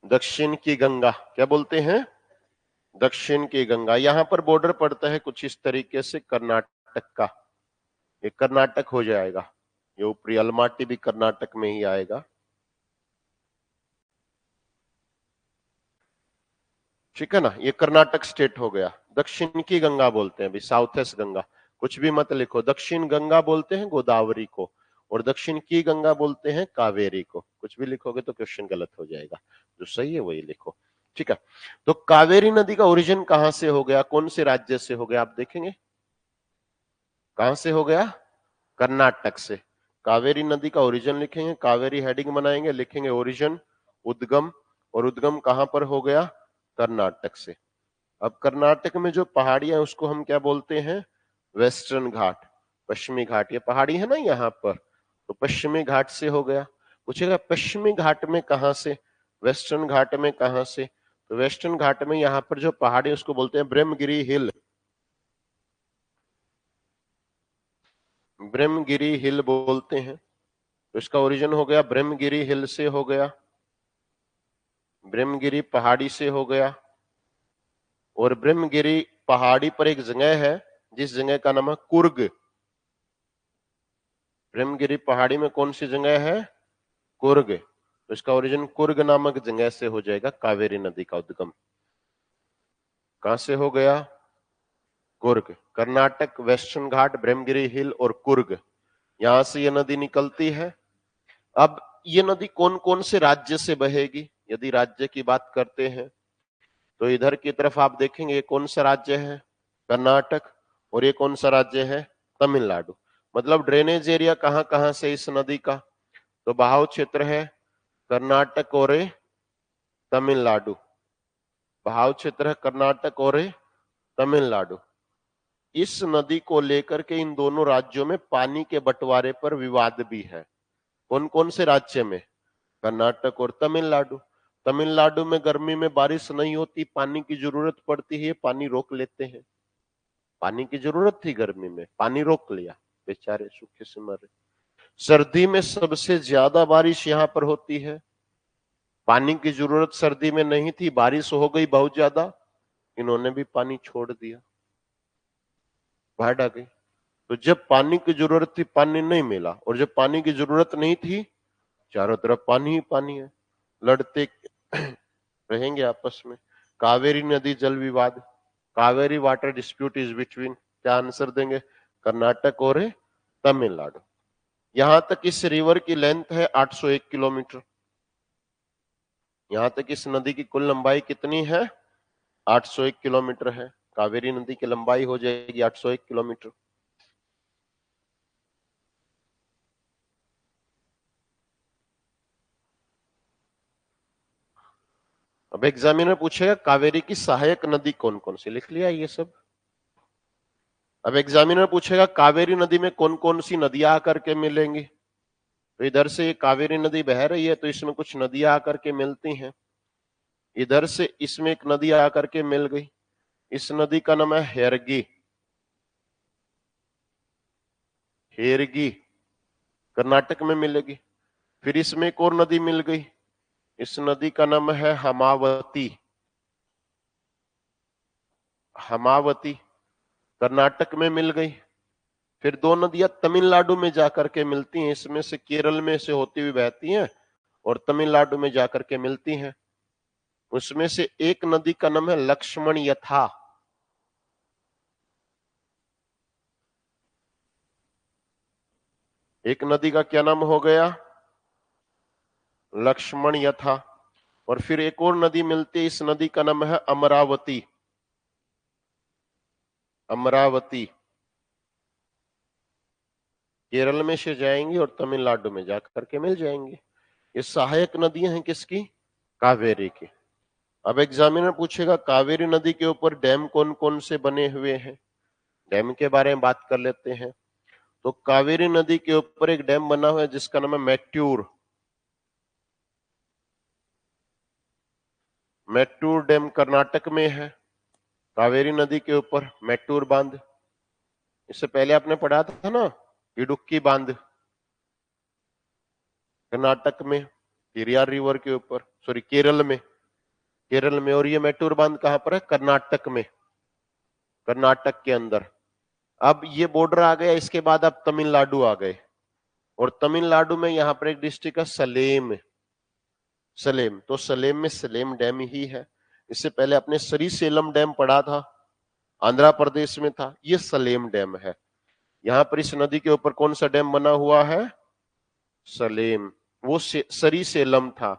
दक्षिण की गंगा। क्या बोलते हैं? दक्षिण की गंगा। यहां पर बॉर्डर पड़ता है कुछ इस तरीके से कर्नाटक का, ये कर्नाटक हो जाएगा, ये ऊपरी अलमाटी भी कर्नाटक में ही आएगा। ठीक है ना, ये कर्नाटक स्टेट हो गया। दक्षिण की गंगा बोलते हैं, अभी साउथ वेस्ट गंगा, कुछ भी मत लिखो। दक्षिण गंगा बोलते हैं गोदावरी को, और दक्षिण की गंगा बोलते हैं कावेरी को। कुछ भी लिखोगे तो क्वेश्चन गलत हो जाएगा, जो सही है वही लिखो। ठीक है, तो कावेरी नदी का ओरिजिन कहां से हो गया, कौन से राज्य से हो गया, आप देखेंगे कहां से हो गया? कर्नाटक से। कावेरी नदी का ओरिजिन लिखेंगे, कावेरी हेडिंग बनाएंगे, लिखेंगे ओरिजिन, उद्गम, और उद्गम कहां पर हो गया? कर्नाटक से। अब कर्नाटक में जो पहाड़ियां उसको हम क्या बोलते हैं? वेस्टर्न घाट, पश्चिमी घाट। ये पहाड़ी है ना यहाँ पर, तो पश्चिमी घाट से हो गया। पूछेगा पश्चिमी घाट में कहां से, वेस्टर्न घाट में कहां से? तो वेस्टर्न घाट में यहाँ पर जो पहाड़ी उसको बोलते हैं ब्रह्मगिरी हिल, ब्रह्मगिरी हिल बोलते हैं। तो इसका ओरिजिन हो गया ब्रह्मगिरी हिल से हो गया, ब्रह्मगिरी पहाड़ी से हो गया। और ब्रह्मगिरी पहाड़ी पर एक जगह है जिस जगह का नाम है कुर्ग। ब्रह्मगिरी पहाड़ी में कौन सी जगह है? कुर्ग। तो इसका ओरिजिन कुर्ग नामक जगह से हो जाएगा कावेरी नदी का उद्गम। कहां से हो गया? कुर्ग। कर्नाटक, वेस्टर्न घाट, ब्रह्मगिरी हिल और कुर्ग, यहां से ये नदी निकलती है। अब ये नदी कौन कौन से राज्य से बहेगी? यदि राज्य की बात करते हैं तो इधर की तरफ आप देखेंगे ये कौन सा राज्य है? कर्नाटक। और ये कौन सा राज्य है? तमिलनाडु। मतलब ड्रेनेज एरिया कहां कहां से इस नदी का? तो बहाव क्षेत्र है कर्नाटक और तमिलनाडु, बहाव क्षेत्र है कर्नाटक और तमिलनाडु। इस नदी को लेकर के इन दोनों राज्यों में पानी के बंटवारे पर विवाद भी है। कौन कौन से राज्य में? कर्नाटक और तमिलनाडु। तमिलनाडु में गर्मी में बारिश नहीं होती, पानी की जरूरत पड़ती है, पानी रोक लेते हैं। पानी की जरूरत थी गर्मी में, पानी रोक लिया, बेचारे सूखे से मरे। सर्दी में सबसे ज्यादा बारिश यहां पर होती है, पानी की जरूरत सर्दी में नहीं थी, बारिश हो गई बहुत ज्यादा, इन्होंने भी पानी छोड़ दिया। बाढ़ आ गई। तो जब पानी की जरूरत थी पानी नहीं मिला, और जब पानी की जरूरत नहीं थी चारों तरफ पानी ही पानी है, लड़ते रहेंगे आपस में। कावेरी नदी जल विवाद, Kaveri water dispute is between, क्या आंसर देंगे? कर्नाटक और तमिलनाडु। यहां तक इस रिवर की लेंथ है 801 किलोमीटर। यहां तक इस नदी की कुल लंबाई कितनी है? 801 किलोमीटर है। कावेरी नदी की लंबाई हो जाएगी 801 किलोमीटर। अब एग्जामिनर पूछेगा कावेरी की सहायक नदी कौन कौन सी, लिख लिया ये सब। अब एग्जामिनर पूछेगा कावेरी नदी में कौन कौन सी नदियां आकर के मिलेंगी। तो इधर से कावेरी नदी बह रही है तो इसमें कुछ नदियां आकर के मिलती हैं। इधर से इसमें एक नदी आकर के मिल गई, इस नदी का नाम है हेरगी। हेरगी कर्नाटक में मिलेगी। फिर इसमें एक और नदी मिल गई, इस नदी का नाम है हमावती। हमावती कर्नाटक में मिल गई। फिर दो नदियां तमिलनाडु में जाकर के मिलती हैं, इसमें से केरल में से होती हुई बहती हैं और तमिलनाडु में जाकर के मिलती हैं। उसमें से एक नदी का नाम है लक्ष्मण यथा। एक नदी का क्या नाम हो गया? लक्ष्मण यथा। और फिर एक और नदी मिलती है, इस नदी का नाम है अमरावती। अमरावती केरल में से जाएंगी और तमिलनाडु में जाकर के मिल जाएंगी। ये सहायक नदियां हैं किसकी? कावेरी की। अब एग्जामिनर पूछेगा कावेरी नदी के ऊपर डैम कौन कौन से बने हुए हैं। डैम के बारे में बात कर लेते हैं। तो कावेरी नदी के ऊपर एक डैम बना हुआ है जिसका नाम है मैट्यूर। मैट्टूर डैम कर्नाटक में है, कावेरी नदी के ऊपर मैट्टूर बांध। इससे पहले आपने पढ़ा था ना इडुक्की बांध, कर्नाटक में, पेरियार रिवर के ऊपर, सॉरी केरल में, केरल में। और ये मैट्टूर बांध कहां पर है? कर्नाटक में, कर्नाटक के अंदर। अब ये बॉर्डर आ गया, इसके बाद अब तमिलनाडु आ गए, और तमिलनाडु में यहां पर एक डिस्ट्रिक्ट है सलेम। सलेम, तो सलेम में सलेम डैम ही है। इससे पहले आपने श्रीसेलम डैम पढ़ा था, आंध्र प्रदेश में था, ये सलेम डैम है। यहां पर इस नदी के ऊपर कौन सा डैम बना हुआ है? सलेम। वो श्रीसेलम था,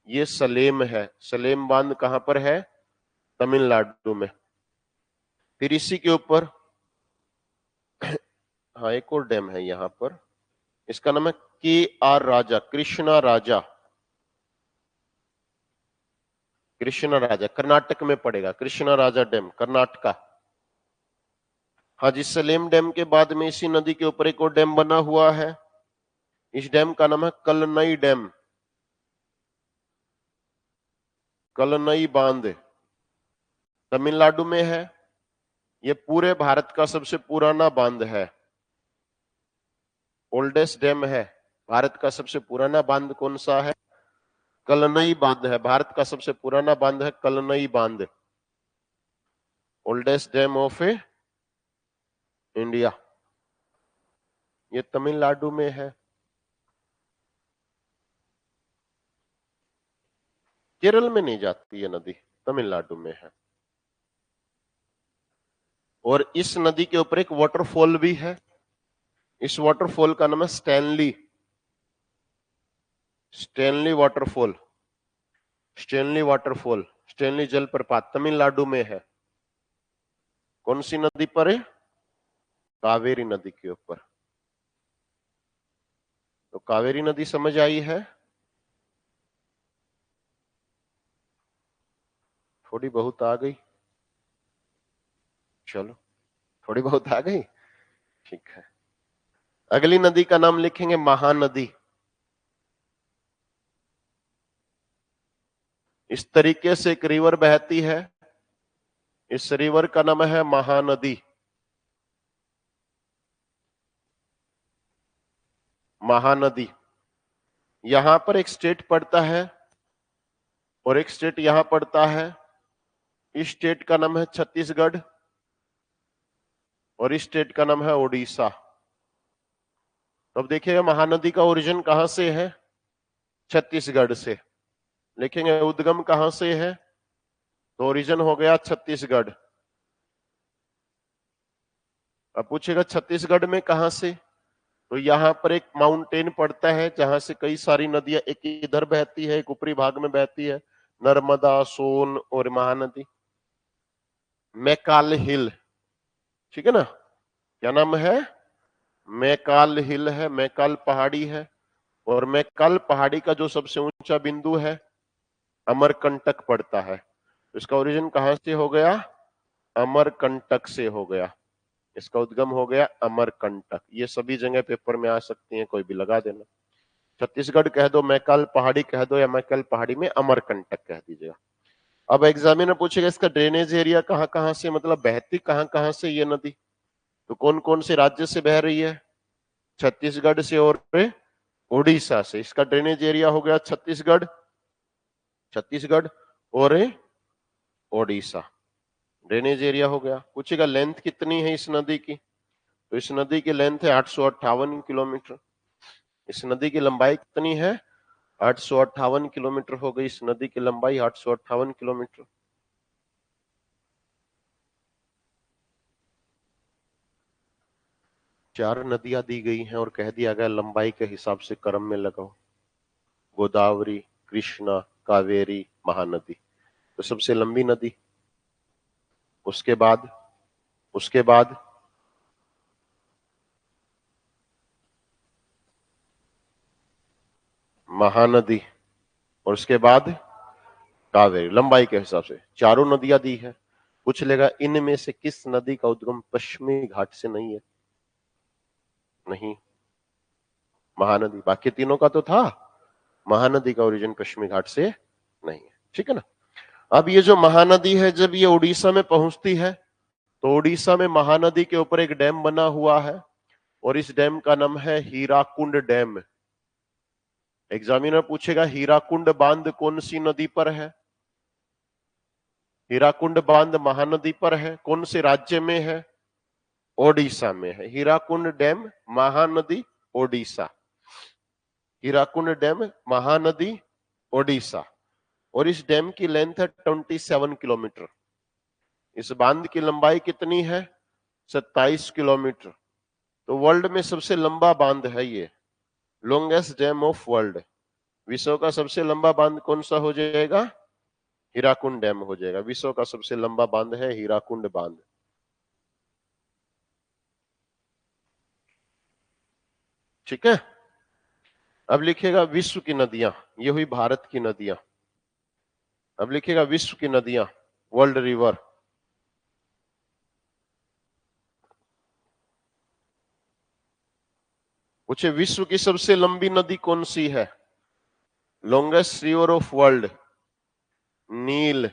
ये सलेम है। सलेम बांध कहां पर है? तमिलनाडु में। फिर इसी के ऊपर हाँ एक और डैम है यहां पर, इसका नाम है KR राजा, कृष्णा राजा। कृष्णा राजा कर्नाटक में पड़ेगा, कृष्णा राजा डैम कर्नाटका। हाँ जी, सलेम डैम के बाद में इसी नदी के ऊपर एक और डैम बना हुआ है, इस डैम का नाम है कलनई डैम। कलनई बांध तमिलनाडु में है। ये पूरे भारत का सबसे पुराना बांध है, ओल्डेस्ट डैम है। भारत का सबसे पुराना बांध कौन सा है? कलनई बांध है। भारत का सबसे पुराना बांध है कलनई बांध, ओल्डेस्ट डैम ऑफ इंडिया। ये तमिलनाडु में है। केरल में नहीं जाती ये नदी, तमिलनाडु में है। और इस नदी के ऊपर एक वाटरफॉल भी है, इस वाटरफॉल का नाम है Stanley. Stanley waterfall, Stanley waterfall, Stanley जलप्रपात तमिलनाडु में है। कौन सी नदी पर है? कावेरी नदी के ऊपर। तो कावेरी नदी समझ आई है? थोड़ी बहुत आ गई, चलो थोड़ी बहुत आ गई, ठीक है। अगली नदी का नाम लिखेंगे महानदी। इस तरीके से एक रिवर बहती है, इस रिवर का नाम है महानदी। महानदी। यहां पर एक स्टेट पड़ता है और एक स्टेट यहां पड़ता है, इस स्टेट का नाम है छत्तीसगढ़, और इस स्टेट का नाम है ओडिशा। तो अब देखिएगा महानदी का ओरिजिन कहां से है? छत्तीसगढ़ से। लिखेंगे उद्गम कहां से है? तो ओरिजिन हो गया छत्तीसगढ़। अब पूछेगा छत्तीसगढ़ में कहां से? तो यहां पर एक माउंटेन पड़ता है जहां से कई सारी नदियां, एक इधर बहती है, एक ऊपरी भाग में बहती है, नर्मदा, सोन और महानदी। मैकाल हिल, ठीक है ना? क्या नाम है? मैकाल हिल है, मैकाल पहाड़ी है। और मैकाल पहाड़ी का जो सबसे ऊंचा बिंदु है अमरकंटक पड़ता है। तो इसका ओरिजिन कहां से हो गया? अमरकंटक से हो गया। इसका उद्गम हो गया अमरकंटक। ये सभी जगह पेपर में आ सकती हैं, कोई भी लगा देना। छत्तीसगढ़ कह दो, मैकाल पहाड़ी कह दो, या मैकाल पहाड़ी में अमरकंटक कह दीजिएगा। अब एग्जामिनर पूछेगा इसका ड्रेनेज एरिया कहां कहां से, मतलब बहती कहां कहां से ये नदी? तो कौन कौन से राज्य से बह रही है? छत्तीसगढ़ से और उड़ीसा से। इसका ड्रेनेज एरिया हो गया छत्तीसगढ़, छत्तीसगढ़ और ओडिशा। ड्रेनेज एरिया हो गया। पूछेगा लेंथ कितनी है इस नदी की? तो इस नदी की लेंथ है 858 किलोमीटर। इस नदी की लंबाई कितनी है? 858 किलोमीटर हो गई इस नदी की लंबाई, 858 किलोमीटर। चार नदियां दी गई हैं और कह दिया गया लंबाई के हिसाब से क्रम में लगाओ। गोदावरी, कृष्णा, कावेरी, महानदी। तो सबसे लंबी नदी, उसके बाद महानदी, और उसके बाद कावेरी। लंबाई के हिसाब से चारों नदियां दी है। पूछ लेगा इनमें से किस नदी का उद्गम पश्चिमी घाट से नहीं है? नहीं, महानदी। बाकी तीनों का तो था, महानदी का ओरिजिन पश्चिमी घाट से नहीं है। ठीक है ना? अब ये जो महानदी है जब ये उड़ीसा में पहुंचती है तो उड़ीसा में महानदी के ऊपर एक डैम बना हुआ है और इस डैम का नाम है हीराकुंड डैम। एग्जामिनर पूछेगा हीराकुंड बांध कौन सी नदी पर है? हीराकुंड बांध महानदी पर है। कौन से राज्य में है? ओडिशा में है। हीराकुंड डैम, महानदी, ओडिशा। हीराकुंड डैम, महानदी, ओडिशा। और इस डैम की लेंथ है 27 किलोमीटर। इस बांध की लंबाई कितनी है? 27 किलोमीटर। तो वर्ल्ड में सबसे लंबा बांध है ये, लॉन्गेस्ट डैम ऑफ वर्ल्ड। विश्व का सबसे लंबा बांध कौन सा हो जाएगा? हीराकुंड डैम हो जाएगा। विश्व का सबसे लंबा बांध है हीराकुंड बांध। ठीक है? अब लिखेगा विश्व की नदियां, ये हुई भारत की नदियां। अब लिखेगा विश्व की नदियां, वर्ल्ड रिवर। पूछे विश्व की सबसे लंबी नदी कौन सी है? Longest river of world, Nile.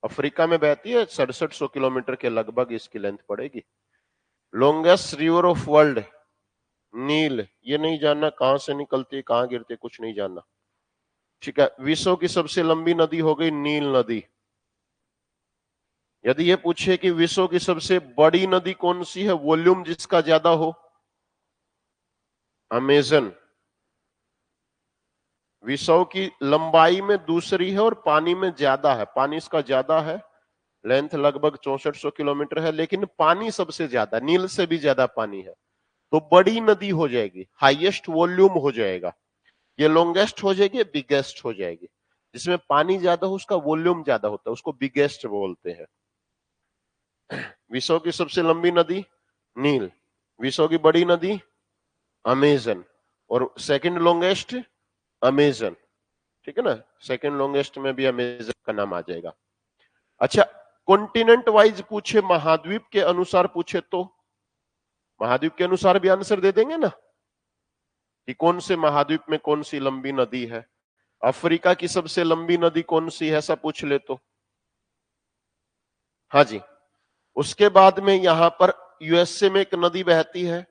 Africa में बहती है, 6700 किलोमीटर के लगभग इसकी लेंथ पड़ेगी। लॉन्गेस्ट रिवर ऑफ वर्ल्ड, नील। ये नहीं जानना कहां से निकलती है, कहां गिरती है, कुछ नहीं जानना। ठीक है? विश्व की सबसे लंबी नदी हो गई नील नदी। यदि ये पूछे कि विश्व की सबसे बड़ी नदी कौन सी है, वॉल्यूम जिसका ज्यादा हो, अमेजन। विश्व की लंबाई में दूसरी है और पानी में ज्यादा है, पानी इसका ज्यादा है, लेंथ लगभग 6400 किलोमीटर है, लेकिन पानी सबसे ज्यादा, नील से भी ज्यादा पानी है। तो बड़ी नदी हो जाएगी, हाईएस्ट वॉल्यूम हो जाएगा। ये लॉन्गेस्ट हो जाएगी, बिगेस्ट हो जाएगी। जिसमें पानी ज्यादा हो उसका वॉल्यूम ज्यादा होता है, उसको बिगेस्ट बोलते हैं। विश्व की सबसे लंबी नदी नील, विश्व की बड़ी नदी अमेजन, और सेकंड लॉन्गेस्ट अमेजन। ठीक है ना? सेकंड लॉन्गेस्ट में भी अमेजन का नाम आ जाएगा। अच्छा, कॉन्टिनेंट वाइज पूछे, महाद्वीप के अनुसार पूछे तो महाद्वीप के अनुसार भी आंसर दे देंगे ना कि कौन से महाद्वीप में कौन सी लंबी नदी है। अफ्रीका की सबसे लंबी नदी कौन सी है, ऐसा पूछ ले तो हाँ जी। उसके बाद में यहां पर यूएसए में एक नदी बहती है,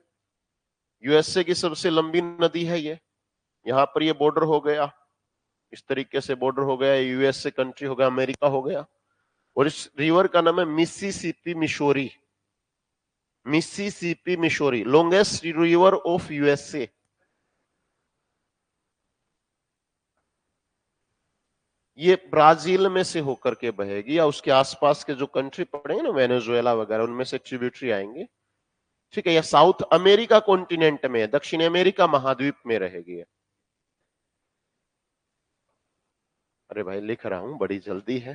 यूएसए की सबसे लंबी नदी है ये। यहां पर ये बॉर्डर हो गया, इस तरीके से बॉर्डर हो गया, यूएसए कंट्री हो गया, अमेरिका हो गया। और इस रिवर का नाम है Mississippi Missouri. Mississippi Missouri, longest river of USA. ये ब्राजील में से होकर के बहेगी या उसके आसपास के जो कंट्री पड़ेंगे ना, वेनेजुएला वगैरह, उनमें से ट्रिब्यूटरी आएंगे। ठीक है, या साउथ अमेरिका कॉन्टिनेंट में, दक्षिण अमेरिका महाद्वीप में रहेगी। अरे भाई लिख रहा हूं, बड़ी जल्दी है।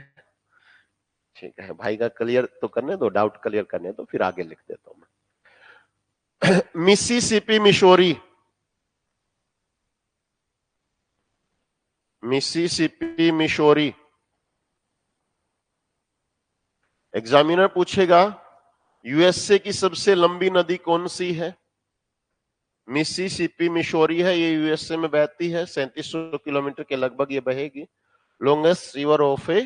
ठीक है भाई का क्लियर तो करने दो, डाउट क्लियर करने दो, फिर आगे लिख देता हूं मैं। Mississippi Missouri, Mississippi Missouri. Examiner पूछेगा यूएसए की सबसे लंबी नदी कौन सी है? मिसिसिपी मिशोरी है, ये यूएसए में बहती है, 3700 किलोमीटर के लगभग ये बहेगी। Longest river of a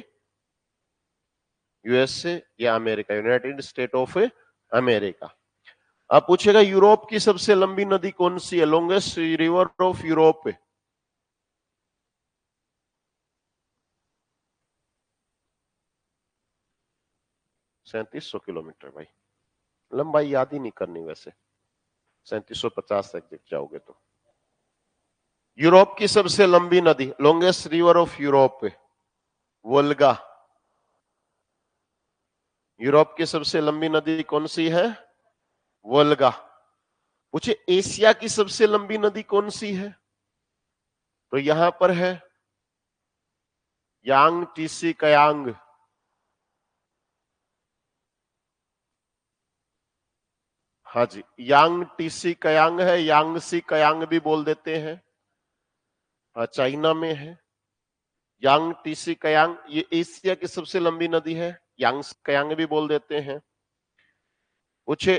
USA या America, United State of America. अब पूछेगा यूरोप की सबसे लंबी नदी कौन सी है? Longest river of Europe. 3700 kilometre. भाई लंबाई याद ही नहीं करनी वैसे, 3750 एग्जैक्ट जाओगे तो। यूरोप की सबसे लंबी नदी, longest river of Europe, Volga. Europe की सबसे लंबी नदी कौन सी है? वोल्गा। पूछे एशिया की सबसे लंबी नदी कौन सी है? तो यहां पर है यांग टीसी कयांग। हाँ जी, यांग टीसी कयांग है, यांगसी कयांग भी बोल देते हैं। हाँ, चाइना में है यांग टीसी कयांग। ये एशिया की सबसे लंबी नदी है, यांग कयांग भी बोल देते हैं। पूछे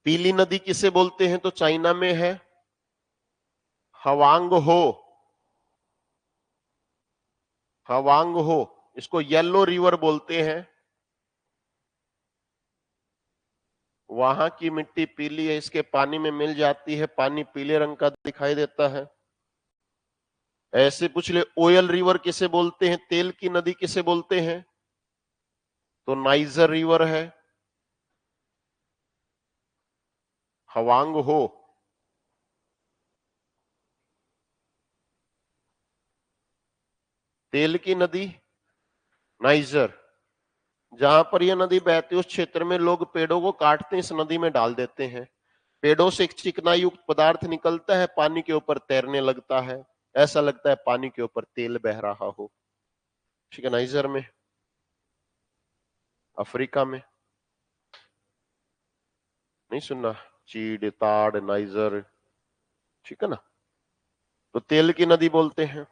पीली नदी किसे बोलते हैं? तो चाइना में है हवांग हो। हवांग हो, इसको येलो रिवर बोलते हैं। वहां की मिट्टी पीली है, इसके पानी में मिल जाती है, पानी पीले रंग का दिखाई देता है। ऐसे पूछ ले ओयल रिवर किसे बोलते हैं? तेल की नदी किसे बोलते हैं? तो नाइजर रिवर है। हवांग हो। तेल की नदी नाइजर। जहां पर यह नदी बहती है उस क्षेत्र में लोग पेड़ों को काटते हैं, इस नदी में डाल देते हैं। पेड़ों से एक चिकना युक्त पदार्थ निकलता है, पानी के ऊपर तैरने लगता है, ऐसा लगता है पानी के ऊपर तेल बह रहा हो। ठीक है, नाइजर में, अफ्रीका में। नहीं सुनना? चीड़, ताड़, नाइजर। ठीक है ना, तो तेल की नदी बोलते हैं।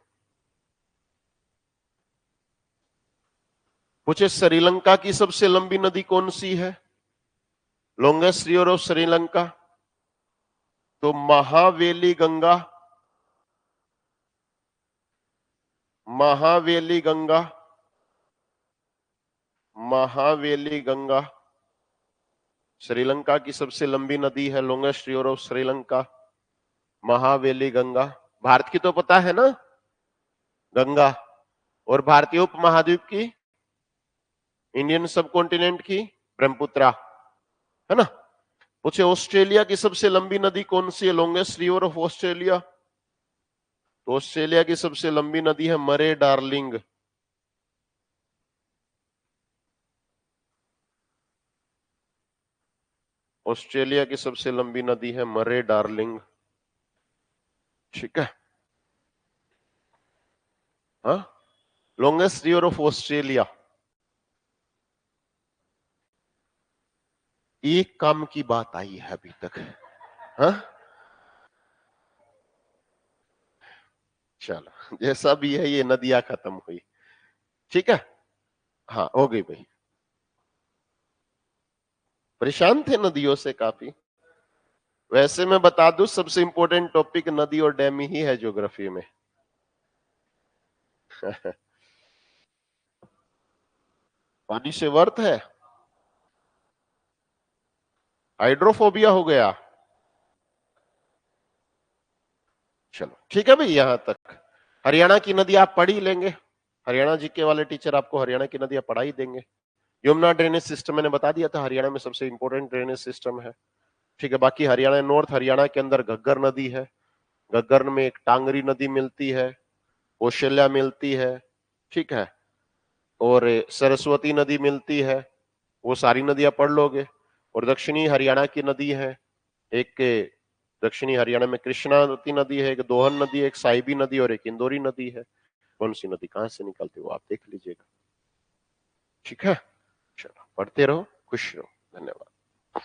पूछे श्रीलंका की सबसे लंबी नदी कौन सी है? लॉन्गेस्ट रिवर ऑफ श्रीलंका, तो महावेली गंगा। महावेली गंगा, महावेली गंगा श्रीलंका की सबसे लंबी नदी है, longest river of Sri Lanka, Mahaweli Ganga. Bharat की तो पता है ना, गंगा। और भारतीय उपमहाद्वीप की, इंडियन सब कॉन्टिनेंट की, ब्रह्मपुत्रा, है ना। पूछे ऑस्ट्रेलिया की सबसे लंबी नदी कौन सी है? लॉन्गेस्ट रिवर ऑफ ऑस्ट्रेलिया, तो ऑस्ट्रेलिया की सबसे लंबी नदी है मरे डार्लिंग। ऑस्ट्रेलिया की सबसे लंबी नदी है मरे डार्लिंग। ठीक है, हाँ, लॉन्गेस्ट रिवर ऑफ ऑस्ट्रेलिया। एक काम की बात आई है अभी तक, हाँ। चलो जैसा भी है, ये नदियां खत्म हुई। ठीक है, हाँ हो गई भाई। परेशान थे नदियों से काफी। वैसे मैं बता दूं, सबसे इंपॉर्टेंट टॉपिक नदी और डैम ही है ज्योग्राफी में। पानी से वर्थ है, हाइड्रोफोबिया हो गया। चलो ठीक है भाई, यहां तक। हरियाणा की नदी आप पढ़ ही लेंगे, हरियाणा जीके वाले टीचर आपको हरियाणा की नदियां पढ़ा ही देंगे। यमुना ड्रेनेज सिस्टम मैंने बता दिया था, हरियाणा में सबसे इंपॉर्टेंट ड्रेनेज सिस्टम है। ठीक है, बाकी हरियाणा, नॉर्थ हरियाणा के अंदर घग्गर नदी है, घग्गर में एक टांगरी नदी मिलती है, कौशल्या मिलती है, ठीक है, और सरस्वती नदी मिलती है, वो सारी नदियां पढ़ लोगे। और दक्षिणी हरियाणा की नदी है, एक दक्षिणी हरियाणा में कृष्णावती नदी है, एक दोहन नदी है, एक साहिबी नदी और एक इंदौरी नदी है। कौन सी नदी कहां से निकलती है वो आप देख लीजिएगा। ठीक है, चलो पढ़ते रहो, खुश रहो, धन्यवाद।